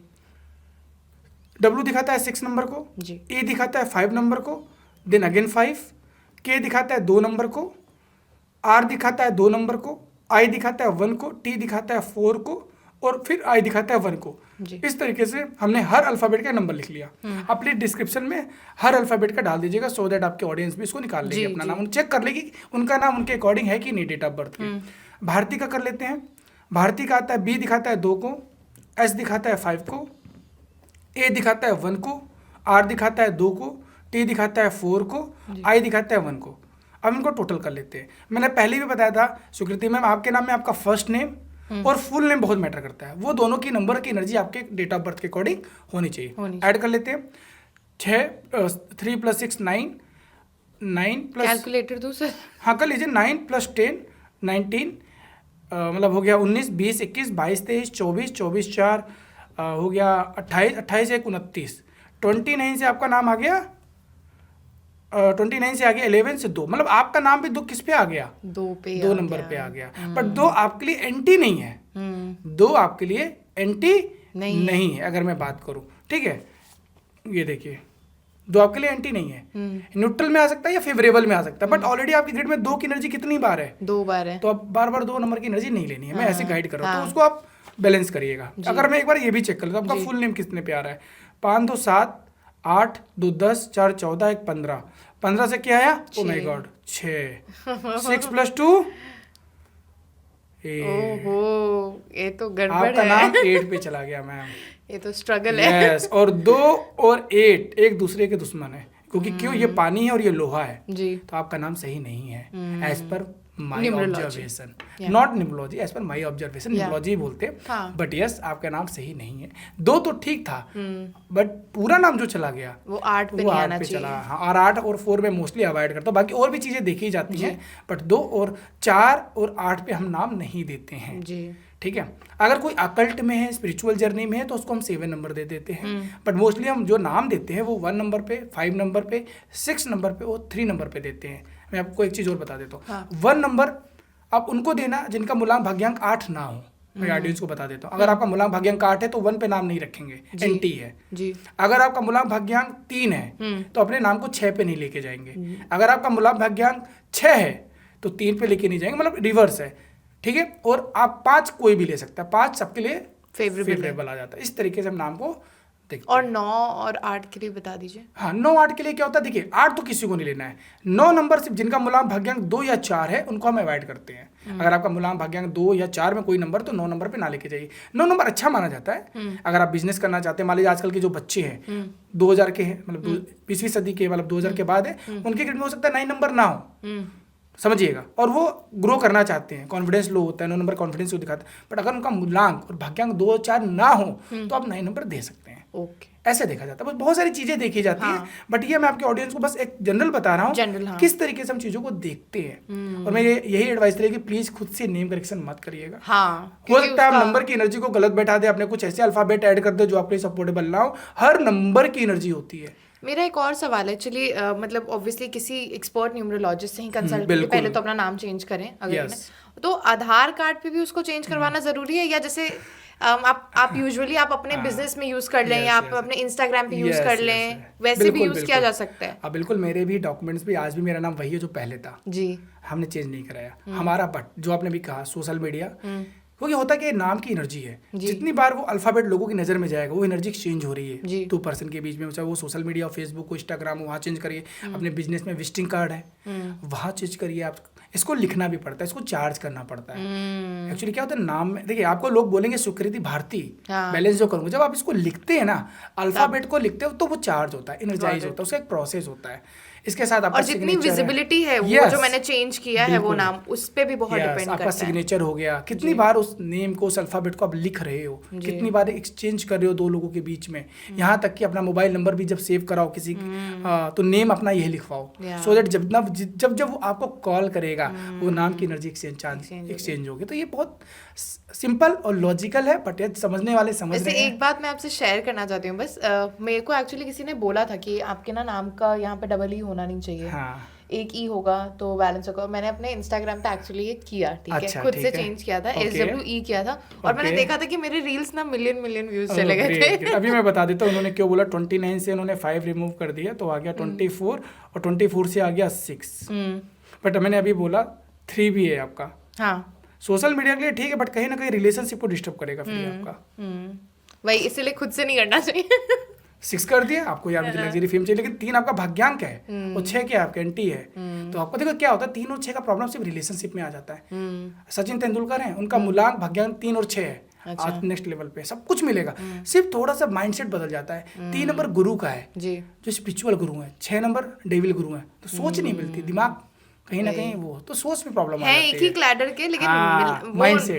W दिखाता है 6 नंबर को जी, E दिखाता है 5 नंबर को, देन अगेन 5, K दिखाता है 2 नंबर को, R दिखाता है 2 नंबर को, I दिखाता है 1 को, T दिखाता है 4 को, और फिर I दिखाता है 1 को। इस तरीके से हमने हर अल्फाबेट का नंबर लिख लिया। आप प्लीज डिस्क्रिप्शन में हर अल्फाबेट का डाल दीजिएगा, सो दैट आपके ऑडियंस भी इसको निकाल लेगी, अपना नाम चेक कर लेगी उनका नाम उनके अकॉर्डिंग है कि नहीं डेट ऑफ बर्थ के। भारती का कर लेते हैं। भारती का आता है B दिखाता है 2 को, S दिखाता है 5 को, A दिखाता है 1 को, R दिखाता है 2 को, T दिखाता है 4 को, I दिखाता है 1 को। अब इनको टोटल कर लेते हैं। मैंने पहले भी बताया था सुकृति मैम, आपके नाम में आपका फर्स्ट नेम और फुल नेम बहुत मैटर करता है। वो दोनों की नंबर की एनर्जी आपके डेट ऑफ बर्थ के अकॉर्डिंग होनी चाहिए। ऐड कर लेते हैं। 3 + 6 9, 9 प्लस
कैलकुलेटर दो सर।
हाँ कर लीजिए। 9 + 10 19, मतलब हो गया 19, 20, 21, 22, 23, 24, 24, 4 हो गया 28, 28 1 29, 29 से आपका नाम आ गया 29 से आ गया 11 से 2, मतलब आपका नाम भी 2 किस पे आ गया? 2 नंबर पे आ गया। बट 2 आपके लिए एंटी नहीं है, 2 आपके लिए एंटी नहीं है अगर मैं बात करूं, ठीक है। ये देखिए 2 आपके लिए एंटी नहीं है, न्यूट्रल में आ सकता है या फेवरेबल में आ सकता है, बट ऑलरेडी आपकी ग्रिड में 2 की एनर्जी कितनी बार है? 2 बार है। तो अब बार बार 2 नंबर की एनर्जी नहीं लेनी है, मैं ऐसे गाइड कर रहा हूँ। तो उसको आप बैलेंस करिएगा। अगर मैं एक बार ये भी चेक कर लेता हूँ आपका फुल नेम कितने पे आ रहा है? 5 2 7 8 2 10 4 14 1 15, 15 से क्या आया? ओ माय गॉड 6, 6 + 2
ओहो, ये तो गड़बड़ है।
आपका नाम 8 पे चला गया मैम।
ये तो स्ट्रगल है।
यस, और 2 और 8 एक दूसरे के दुश्मन है, क्योंकि क्यों? ये पानी है और ये लोहा है जी। तो आपका नाम सही नहीं है as per my observation, not numerology, as per my observation. Numerology बोलते हैं, बट यस आपका नाम सही नहीं है। 2 तो ठीक था, बट पूरा नाम जो चला गया
वो 8 पे नहीं आना चाहिए।
चला। हाँ, और 8 और 4 में मोस्टली अवॉइड करता हूँ, बाकी और भी चीजें देखी जाती हैं, बट 2 और 4 और 8 पे हम नाम नहीं देते हैं जी, ठीक है। अगर कोई अकल्ट में है, स्पिरिचुअल जर्नी में है, तो उसको हम 7 नंबर दे देते हैं, बट मोस्टली हम जो नाम देते हैं वो 1 नंबर पे, 5 नंबर पे, 6 नंबर पे और 3 नंबर पे देते हैं। मैं आपको एक चीज़ और बता देता हूँ। 1 नंबर आप उनको देना जिनका मूलांक भाग्यांक 8 ना हो। मैं ऑडियंस को बता देता हूँ, अगर आपका मूलांक भाग्यांक 8 है तो 1 पे नाम नहीं रखेंगे, एंटी है जी। अगर आपका मूलांक भाग्यांक 3 है तो अपने नाम को 6 पे नहीं लेके जाएंगे। अगर आपका मूलांक भाग्यांक 6 है तो 3 पे लेके नहीं जाएंगे, मतलब रिवर्स है, ठीक है। और आप 5 कोई भी ले सकता है, 5 सबके लिए फेवरेबल आ जाता है। इस तरीके से हम नाम को देखते हैं।
और 9 और 8 के लिए बता दीजिए।
हाँ, 9 8 के लिए क्या होता है? देखिए 8 तो किसी को नहीं लेना है। 9 नंबर सिर्फ जिनका मूलांक भाग्यांक 2 या 4 है उनको हम अवॉइड करते हैं। अगर आपका मूलांक भाग्यांक 2 या 4 में कोई नंबर, तो 9 नंबर पे ना लेके जाइए। 9 नंबर अच्छा माना जाता है अगर आप बिजनेस करना चाहते हैं। मान लीजिए आजकल के जो बच्चे हैं 2000 के हैं, मतलब 20वीं सदी के, मतलब 2000 के बाद है, उनके ग्रेड में हो सकता है 9 नंबर ना हो, समझिएगा, और वो ग्रो करना चाहते हैं, कॉन्फिडेंस लो होता है, 9 नंबर कॉन्फिडेंस को दिखाता है। बट अगर उनका मूलांक और भाग्यांक 2 4 ना हो तो आप 9 नंबर दे सकते हैं। ओके, ऐसे देखा जाता है। बस बहुत सारी चीजें देखी जाती हैं, बट ये मैं आपके ऑडियंस को बस एक जनरल बता रहा हूँ किस तरीके से हम चीजों को देखते हैं। और मैं यही एडवाइस रहेगी, प्लीज खुद से नेम करेक्शन मत करिएगा। हो सकता है आप नंबर की एनर्जी को गलत बैठा दे, आपने कुछ ऐसे अल्फाबेट ऐड कर दे जो आपके लिए सपोर्टेबल ना हो। हर नंबर की एनर्जी होती है।
मेरा एक और सवाल है, चलिए मतलब ऑब्वियसली किसी एक्सपर्ट न्यूमरोलॉजिस्ट से ही कंसल्ट करके पहले तो अपना नाम चेंज करें। अगर तो आधार कार्ड पे भी उसको चेंज करवाना जरूरी है, या जैसे आप यूजुअली आप अपने बिजनेस में यूज कर लें या आप अपने इंस्टाग्राम पे यूज कर लें, वैसे भी यूज किया जा सकता है?
बिल्कुल, मेरे भी डॉक्यूमेंट्स भी आज भी मेरा नाम वही है जो पहले था जी, हमने चेंज नहीं कराया हमारा। बट जो आपने भी कहा सोशल मीडिया, क्योंकि होता है कि नाम की एनर्जी है, जितनी बार वो अल्फाबेट लोगों की नजर में जाएगा वो एनर्जी एक्सचेंज हो रही है 2 पर्सन के बीच में, चाहे वो सोशल मीडिया, फेसबुक, इंस्टाग्राम, वहाँ चेंज करिए। अपने बिजनेस में विजिटिंग कार्ड है वहाँ चेंज करिए आप, इसको लिखना भी पड़ता है, इसको चार्ज करना पड़ता है। एक्चुअली क्या होता है नाम में, देखिए आपको लोग बोलेंगे सुकृति भारती बैलेंस जो करूँगा, जब आप इसको लिखते हैं ना, अल्फाबेट को लिखते हो तो वो चार्ज होता है, एनर्जाइज होता है, उसका एक प्रोसेस होता है। इसके साथ आपका
और जितनी विजिबिलिटी है वो जो मैंने चेंज किया है वो नाम, उस पे भी बहुत डिपेंड करता है।
आपका सिग्नेचर हो गया, कितनी बार उस नेम को, उस अल्फाबेट को आप लिख रहे हो, कितनी बार एक्सचेंज कर रहे हो दो लोगों के बीच में, यहाँ तक कि अपना मोबाइल नंबर भी जब सेव कराओ किसी तो नेम अपना यही लिखवाओ, सो दैट जब वो आपको कॉल करेगा वो नाम की एनर्जी एक्सचेंज होगी। तो ये बहुत सिंपल और लॉजिकल है, बट ये समझने वाले समझ रहे हैं।
एक बात मैं आपसे शेयर करना चाहती हूँ बस, मेरे को एक्चुअली किसी ने बोला था कि आपके ना नाम का यहाँ पे डबल ई होना नहीं चाहिए, एक ई होगा तो बैलेंस होगा। मैंने अपने इंस्टाग्राम पे एक्चुअली ये किया, ठीक है, खुद से चेंज किया था, SWE किया था, और मैंने देखा था कि मेरे रील्स ना मिलियन व्यूज चले गए थे।
अभी मैं बता देता हूँ उन्होंने क्यों बोला। 29 से उन्होंने 5 रिमूव कर दिया तो आ गया 24, और 24 से आ गया 6, बट मैंने अभी बोला 3 भी है आपका। हाँ, सोशल मीडिया के लिए ठीक है, बट कहीं ना कहीं रिलेशनशिप को डिस्टर्ब करेगा फिर आपका,
वही इसलिए खुद से नहीं करना चाहिए।
6 कर दिया आपको, या लग्जरी फेम चाहिए, लेकिन 3 आपका भाग्यांक है और 6 क्या आपका एंटी है। तो आपको देखो क्या होता है, 3 और 6 का प्रॉब्लम सिर्फ रिलेशनशिप में आ जाता है। सचिन तेंदुलकर हैं, उनका मूलांक भाग्यांक 3 और 6 है। आज नेक्स्ट लेवल पे सब कुछ मिलेगा, सिर्फ थोड़ा सा माइंडसेट बदल जाता है। 3 नंबर गुरु का है जी, जो स्पिरिचुअल गुरु है। 6 नंबर डेविल गुरु है, तो सोच नहीं मिलती, दिमाग कहीं ना कहीं वो, तो सोच में प्रॉब्लम आ जाती है।
एक ही क्लैडर के, लेकिन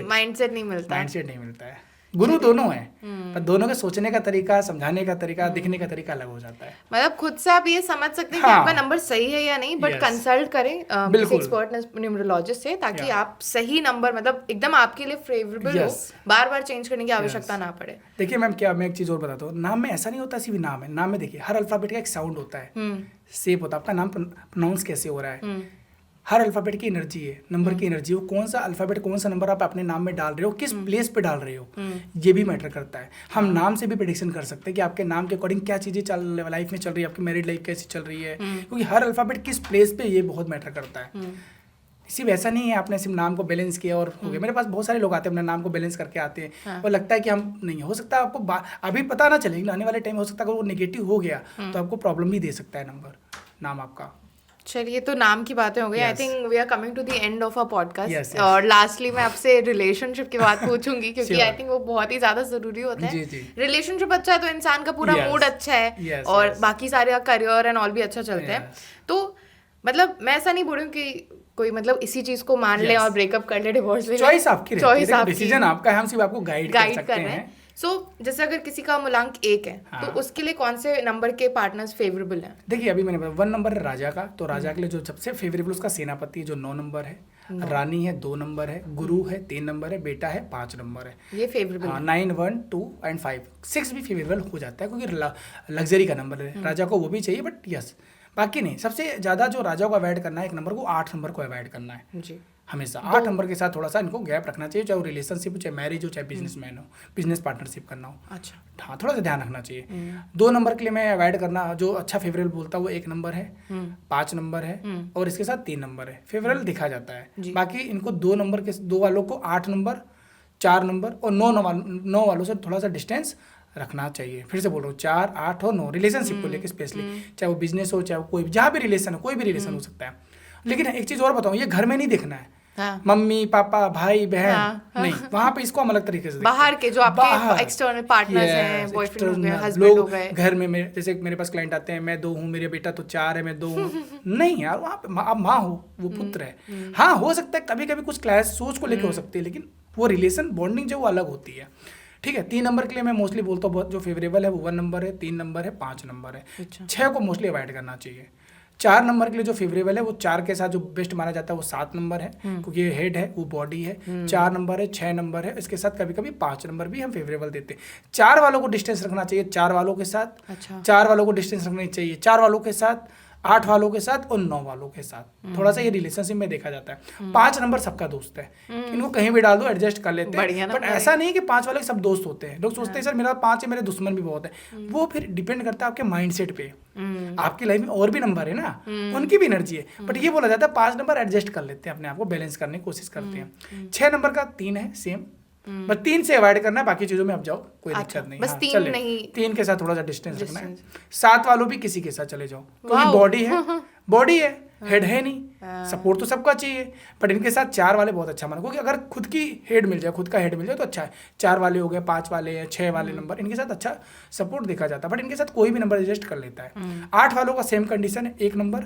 माइंडसेट नहीं
मिलता है। गुरु दोनों हैं, पर दोनों के सोचने का तरीका, समझाने का तरीका, दिखने का तरीका अलग हो जाता है।
मतलब खुद से आप ये समझ सकते हैं कि आपका नंबर सही है या नहीं, बट कंसल्ट करें एक्सपर्ट न्यूमरोलॉजिस्ट से, ताकि आप सही नंबर मतलब एकदम आपके लिए फेवरेबल हो, बार बार चेंज करने की आवश्यकता ना पड़े।
देखिए मैम, मैं एक चीज और बताता हूँ, नाम में ऐसा नहीं होता सिर्फ नाम है। नाम में देखिए हर अल्फाबेट का एक साउंड होता है, शेप होता है, आपका नाम प्रोनाउंस कैसे हो रहा है, हर अल्फाबेट की एनर्जी है, नंबर की एनर्जी, वो कौन सा अल्फाबेट, कौन सा नंबर आप अपने नाम में डाल रहे हो, किस प्लेस पे डाल रहे हो, ये भी मैटर करता है। हम नाम से भी प्रेडिक्शन कर सकते हैं कि आपके नाम के अकॉर्डिंग क्या चीज़ें लाइफ में चल रही है, आपकी मैरिड लाइफ कैसी चल रही है, क्योंकि हर अल्फाबेट किस प्लेस पे ये बहुत मैटर करता है। सिर्फ ऐसा नहीं है आपने सिर्फ नाम को बैलेंस किया और हो गया। मेरे पास बहुत सारे लोग आते हैं, अपने नाम को बैलेंस करके आते हैं, और लगता है कि हम नहीं, हो सकता है आपको अभी पता ना चले, आने वाले टाइम हो सकता है अगर वो नेगेटिव हो गया तो आपको प्रॉब्लम भी दे सकता है नाम आपका।
चलिए, तो नाम की बातें हो गई। I think we are coming to the end of our podcast. और लास्टली मैं आपसे रिलेशनशिप की बात पूछूंगी, क्योंकि आई थिंक वो बहुत ही ज्यादा जरूरी होता है। रिलेशनशिप अच्छा है तो इंसान का पूरा मूड अच्छा है, और बाकी सारे करियर एंड ऑल भी अच्छा चलते हैं। तो मतलब मैं ऐसा नहीं बोल रही हूँ कि कोई मतलब इसी चीज को मान ले और ब्रेकअप कर ले, डिवोर्स ले,
चॉइस आपकी, डिसीजन आपका है, हम सिर्फ आपको गाइड कर रहे हैं।
जैसे अगर किसी का मूलांक 1 है, तो उसके लिए कौन से नंबर के पार्टनर्स फेवरेबल हैं?
देखिए अभी मैंने 1 नंबर है राजा का, तो राजा के लिए जो सबसे फेवरेबल उसका सेनापति है जो 9 नंबर है, रानी है 2 नंबर है, गुरु है 3 नंबर है, बेटा है 5 नंबर है।
ये फेवरेबल है।
9, 1, 2 एंड 5, 6 भी फेवरेबल हो जाता है, क्योंकि लग्जरी का नंबर है, राजा को वो भी चाहिए, बट यस बाकी नहीं। सबसे ज़्यादा जो राजा को अवॉइड करना है एक नंबर को, 8 नंबर को अवॉइड करना है जी। हमेशा 8 नंबर के साथ थोड़ा सा इनको गैप रखना चाहिए, चाहे वो रिलेशनशिप हो, चाहे मैरिज हो, चाहे बिजनेसमैन हो, बिजनेस पार्टनरशिप करना हो। अच्छा, हाँ, थोड़ा सा ध्यान रखना चाहिए। 2 नंबर के लिए मैं अवॉइड करना, जो अच्छा फेवरेबल बोलता है वो 1 नंबर है, 5 नंबर है, और इसके साथ 3 नंबर है, फेवरेबल दिखा जाता है। बाकी इनको 2 नंबर के 2 वालों को 8 नंबर, 4 नंबर और 9 वालों से थोड़ा सा डिस्टेंस रखना चाहिए। फिर से बोल रहा हूँ, 4, 8 और 9 रिलेशनशिप को लेकर स्पेशली, चाहे वो बिजनेस हो, चाहे वो कोई जहाँ भी रिलेशन हो, कोई भी रिलेशन हो सकता है। लेकिन एक चीज़ और बताऊँ, ये घर में नहीं देखना है। मम्मी पापा भाई बहन नहीं, वहाँ पे इसको हम अलग तरीके से
बाहर के जो आपके एक्सटर्नल पार्टनर्स हैं, बॉयफ्रेंड हो गए, हस्बैंड हो गए,
घर में जैसे मेरे पास क्लाइंट आते हैं, मैं 2 हूँ, मेरे बेटा तो 4 है, मैं 2 हूँ। नहीं यार, वहाँ पे आप माँ हो, वो पुत्र है। हाँ, हो सकता है कभी कभी कुछ क्लैश सोच को लेकर हो सकती है, लेकिन वो रिलेशन बॉन्डिंग जो वो अलग होती है। ठीक है, 3 नंबर के लिए मैं मोस्टली बोलता हूँ बहुत जो फेवरेबल है वो 1 नंबर है, 3 नंबर है, 5 नंबर है। 6 को मोस्टली अवॉइड करना चाहिए। 4 नंबर के लिए जो फेवरेबल है वो 4 के साथ जो बेस्ट माना जाता है वो 7 नंबर है, क्योंकि ये हेड है, वो बॉडी है। 4 नंबर है, 6 नंबर है, इसके साथ कभी कभी 5 नंबर भी हम फेवरेबल देते हैं। 4 वालों को डिस्टेंस रखना चाहिए 4 वालों के साथ। अच्छा। 4 वालों को डिस्टेंस रखनी चाहिए 4 वालों के साथ, 8 वालों के साथ और 9 वालों के साथ। थोड़ा सा ये रिलेशनशिप में देखा जाता है। 5 नंबर सबका दोस्त है, इनको कहीं भी डाल दो एडजस्ट कर लेते हैं, बट ऐसा नहीं कि 5 वाले सब दोस्त होते हैं। लोग सोचते हैं सर मेरा 5 है, मेरे दुश्मन भी बहुत है। वो फिर डिपेंड करता है आपके माइंडसेट पे। आपकी लाइफ में और भी नंबर है ना, उनकी भी एनर्जी है, बट ये बोला जाता है 5 नंबर एडजस्ट कर लेते हैं, अपने आप को बैलेंस करने की कोशिश करते हैं। 6 नंबर का 3 है सेम, बस 3 से अवॉइड करना है, बाकी चीजों में आप जाओ, कोई दिक्कत नहीं।
बस 3 नहीं,
3 के साथ थोड़ा सा डिस्टेंस रखना है। 7 वालों भी किसी के साथ चले जाओ, क्योंकि बॉडी है, हेड है नहीं, सपोर्ट तो सबका चाहिए, बट इनके साथ 4 वाले बहुत अच्छा माना, क्योंकि अगर खुद की हेड मिल जाए, खुद का हेड मिल जाए तो अच्छा है। 4 वाले हो गए, 5 वाले हैं, 6 वाले नंबर, इनके साथ अच्छा सपोर्ट देखा जाता है, बट इनके साथ कोई भी नंबर एडजस्ट कर लेता है। 8 वालों का सेम कंडीशन है, 1 नंबर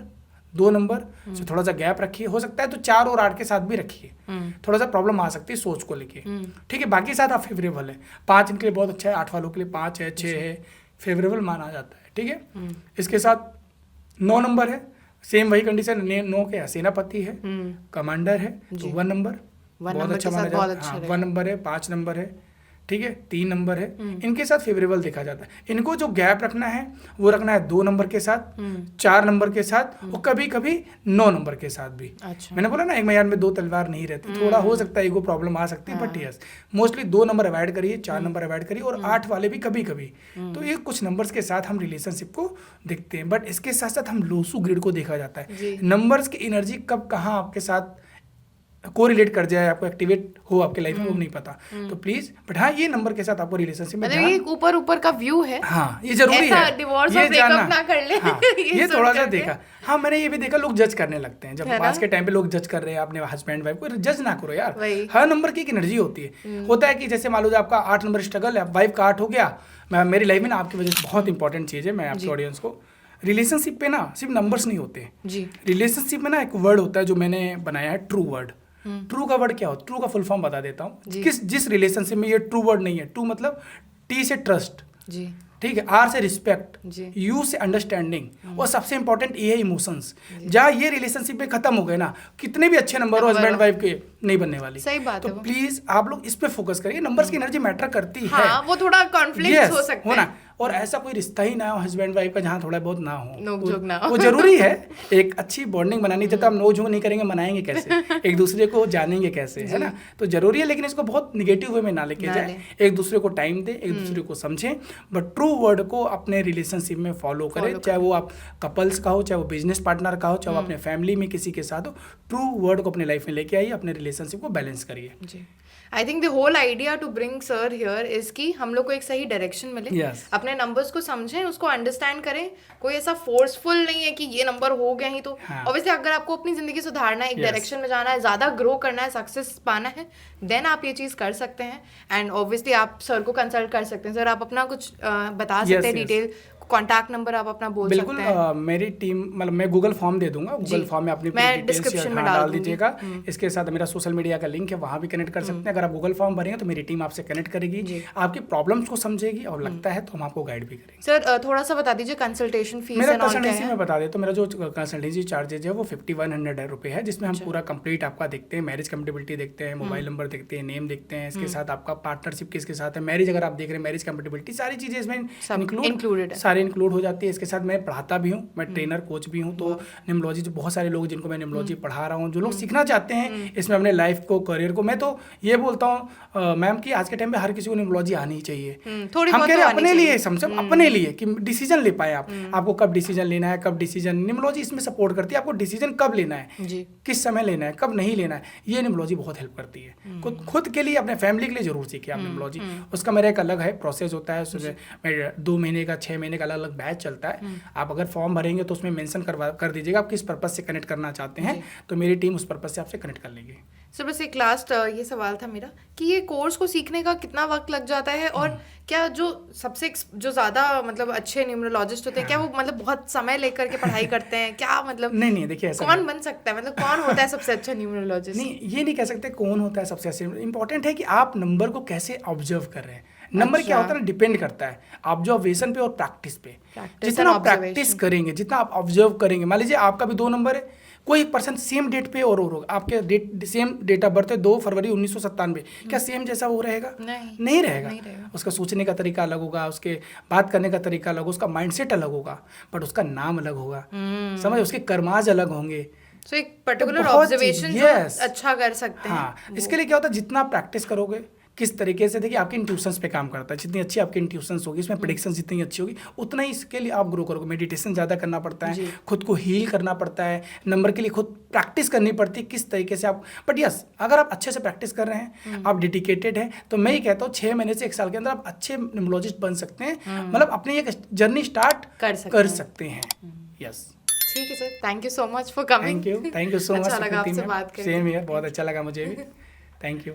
2 नंबर से थोड़ा सा गैप रखिए, हो सकता है तो 4 और 8 के साथ भी रखिए, थोड़ा सा प्रॉब्लम आ सकती है सोच को लेके, ठीक है। बाकी साथ आप फेवरेबल है, 5 इनके लिए बहुत अच्छा है, 8 वालों के लिए 5 है, 6 है, फेवरेबल माना जाता है, ठीक है। इसके साथ 9 नंबर है, सेम वही कंडीशन, 9 के सेनापति है, कमांडर है, तो 1 नंबर बहुत अच्छा माना जाता है। 1 नंबर है, 5 नंबर है, ठीक है, 3 नंबर है, इनके साथ फेवरेबल देखा जाता है। इनको जो गैप रखना है वो रखना है 2 नंबर के साथ, 4 नंबर के साथ, और कभी कभी 9 नंबर के साथ भी। अच्छा। मैंने बोला ना, एक म्यान में 2 तलवार नहीं रहती, थोड़ा हो सकता है ईगो प्रॉब्लम आ सकती है, but yes mostly 2 number avoid करिए, 4 नंबर अवॉइड करिए, और 8 वाले भी कभी कभी। तो ये कुछ नंबर्स के साथ हम रिलेशनशिप को देखते हैं, बट इसके साथ साथ हम लोसू ग्रिड को देखा जाता है, नंबर्स की एनर्जी कब कहाँ आपके साथ को रिलेट कर जाए, आपको एक्टिवेट हो आपके लाइफ में, वो नहीं पता। तो प्लीज, बट हाँ ये नंबर के साथ आपको रिलेशनशिप में
ये ऊपर ऊपर का व्यू है,
हाँ ये जरूरी है,
डिवोर्स और ब्रेकअप ना कर ले।
हाँ, ये थोड़ा सा देखा, हाँ मैंने ये भी देखा, लोग जज करने लगते हैं, जब आज के टाइम पे लोग जज कर रहे हैं अपने हस्बैंड वाइफ को, जज ना करो यार, हर नंबर की एक एनर्जी होती है। होता है कि जैसे मान लो आपका 8 नंबर स्ट्रगल है, वाइफ का 8 हो गया, मेरी लाइफ में ना आपकी वजह से बहुत इंपॉर्टेंट चीज है, मैं आपके ऑडियंस को, रिलेशनशिप पे ना सिर्फ नंबर्स नहीं होते जी, रिलेशनशिप में ना एक वर्ड होता है जो मैंने बनाया है, ट्रू वर्ड। ट्रू का वर्ड क्या होता है, ट्रू का फुल फॉर्म बता देता हूँ, जिस रिलेशनशिप में ये ट्रू वर्ड नहीं है, ट्रू मतलब टी से ट्रस्ट जी, ठीक है, आर से रिस्पेक्ट, यू से अंडरस्टैंडिंग, और सबसे इंपॉर्टेंट ये है इमोशंस। जहाँ ये रिलेशनशिप में खत्म हो गए ना, कितने भी अच्छे नंबर हो हस्बैंड वाइफ के, नहीं बनने वाली।
सही बात
है। तो प्लीज आप लोग इस पे फोकस करिए, नंबर्स की एनर्जी मैटर करती है,
वो थोड़ा कॉन्फ्लिक्ट हो सकता है,
और ऐसा कोई रिश्ता ही ना हो हस्बैंड वाइफ का जहाँ थोड़ा बहुत ना हो,
नोक-झोंक ना हो,
वो जरूरी है। एक अच्छी बॉन्डिंग बनानी, जब हम नोक-झोंक नहीं करेंगे, मनाएंगे कैसे, एक दूसरे को जानेंगे कैसे, है ना। तो जरूरी है, लेकिन इसको बहुत निगेटिव वे में ना लेके जाए, एक दूसरे को टाइम दे, एक दूसरे को समझें, बट ट्रू वर्ड को अपने रिलेशनशिप में फॉलो करें, चाहे वो आप कपल्स का हो, चाहे वो बिजनेस पार्टनर का हो, चाहे वो अपने फैमिली में किसी के साथ हो, ट्रू वर्ड को अपने लाइफ में लेके आइए, अपने रिलेशनशिप को बैलेंस करिए।
I think the whole idea to bring sir here is कि हम लोग को एक सही डायरेक्शन मिले, अपने नंबर्स को समझें, उसको अंडरस्टैंड करें। कोई ऐसा फोर्सफुल नहीं है कि ये नंबर हो गया ही तो, ऑब्वियसली अगर आपको अपनी जिंदगी सुधारना है, एक डायरेक्शन में जाना है, ज्यादा ग्रो करना है, सक्सेस पाना है, देन आप ये चीज कर सकते हैं। एंड ऑब्वियसली आप सर को कंसल्ट कर सकते हैं। सर आप अपना कुछ बता सकते हैं डिटेल, कॉन्टैक्ट नंबर आप अपना बोल सकते हैं।
बिल्कुल, मेरी टीम, मतलब मैं गूगल फॉर्म दे दूंगा, गूगल फॉर्म में अपनी
डिस्क्रिप्शन में
डाल दीजिएगा। इसके साथ मेरा सोशल मीडिया का लिंक है, वहाँ भी कनेक्ट कर सकते हैं। अगर आप गूगल फॉर्म भरेंगे तो मेरी टीम आपसे कनेक्ट करेगी, आपकी प्रॉब्लम्स को समझेगी, और लगता है तो हम आपको गाइड भी करेंगे।
सर थोड़ा सा बता दीजिए कंसल्टेशन फीस।
मेरा कंसल्टेंसी में बता देता हूँ, मेरा जो कंसल्टेंसी चार्जेज है वो 5100 रुपये है, जिसमें हम पूरा कंप्लीट आपका देखते हैं, मैरिज कंपेटेबिलिटी देखते हैं, मोबाइल नंबर देखते हैं, नेम देखते हैं, इसके साथ आपका पार्टनरशिप किसके साथ है, मैरिज अगर आप देख रहे हैं, मैरिज कंपेटेबिलिटी, सारी चीजें इसमें इंक्लूडेड, सारी इंक्लूड हो जाती है। इसके साथ मैं पढ़ाता भी हूँ, मैं ट्रेनर कोच भी हूँ, तो न्यूमरोलॉजी जो बहुत सारे लोग जिनको मैं न्यूमरोलॉजी पढ़ा रहा हूँ, जो लोग सीखना चाहते हैं इसमें अपने लाइफ को, करियर को, मैं तो ये बोलता हूँ मैम कि आज के टाइम में हर किसी को न्यूमरोलॉजी आनी ही चाहिए। हम कह रहे हैं अपने लिए, समझो अपने लिए, कि डिसीजन ले पाए आप, आपको कब डिसीजन लेना है, कब डिसीजन, न्यूमरोलॉजी इसमें सपोर्ट करती है, आपको डिसीजन कब लेना है, किस समय लेना है, कब नहीं लेना है, ये न्यूमरोलॉजी बहुत हेल्प करती है। खुद के लिए, अपने फैमिली के लिए जरूर सीखिए आप न्यूमरोलॉजी। उसका मेरा एक अलग है प्रोसेस होता है, उसमें 2 महीने का, 6 महीने का अलग अलग बैच चलता है। आप अगर फॉर्म भरेंगे तो उसमें मेंशन कर दीजिएगा आप किस पर्पस से कनेक्ट करना चाहते हैं, तो मेरी टीम उस पर्पस से आपसे कनेक्ट कर लेगी।
सर बस एक लास्ट ये सवाल था मेरा कि ये कोर्स को सीखने का कितना वक्त लग जाता है, और क्या जो सबसे जो ज़्यादा मतलब अच्छे न्यूमरोलॉजिस्ट होते हैं, क्या वो मतलब बहुत समय लेकर के पढ़ाई करते हैं, क्या मतलब?
नहीं देखिए, ऐसा
कौन बन सकता है, मतलब कौन होता है सबसे अच्छा न्यूमरोलॉजिस्ट?
नहीं, ये नहीं कह सकते कौन होता है सबसे अच्छा। इंपॉर्टेंट है कि आप नंबर को कैसे ऑब्जर्व कर रहे हैं। नंबर क्या होता है ना, डिपेंड करता है ऑब्जर्वेशन पे और प्रैक्टिस पे। जितना आप प्रैक्टिस करेंगे, जितना आप ऑब्जर्व करेंगे, मान लीजिए आपका भी 2 नंबर है, कोई एक पर्सन सेम डेट पे और होगा, आपके date same date of birth है 2 फरवरी 1997, क्या सेम जैसा वो रहेगा? नहीं रहेगा। उसका सोचने का तरीका अलग होगा, उसके बात करने का तरीका अलग होगा, उसका माइंडसेट अलग होगा, बट उसका नाम अलग होगा, समझ, उसके कर्माज अलग होंगे।
तो एक पर्टिकुलर ऑब्जर्वेशन अच्छा कर सकते हैं।
हाँ, इसके लिए क्या होता है, जितना प्रैक्टिस करोगे, किस तरीके से, देखिए आपके इंट्यूशंस पे काम करता है, जितनी अच्छी आपकी इंट्यूशंस होगी, इसमें प्रेडिक्शन जितनी अच्छी होगी, उतना ही इसके लिए आप ग्रो करोगे। मेडिटेशन ज़्यादा करना पड़ता है, खुद को हील करना पड़ता है, नंबर के लिए खुद प्रैक्टिस करनी पड़ती है, किस तरीके से आप, बट यस अगर आप अच्छे से प्रैक्टिस कर रहे हैं, आप डेडिकेटेड हैं, तो मैं ये कहता हूँ 6 महीने से 1 साल के अंदर आप अच्छे न्यूमरोलॉजिस्ट बन सकते हैं, मतलब अपनी एक जर्नी स्टार्ट कर सकते हैं। यस,
ठीक है sir, thank you so much for coming.
Thank you so much.
अच्छा लगा आपसे बात करके।
सेम हियर, बहुत अच्छा लगा मुझे भी। Thank you.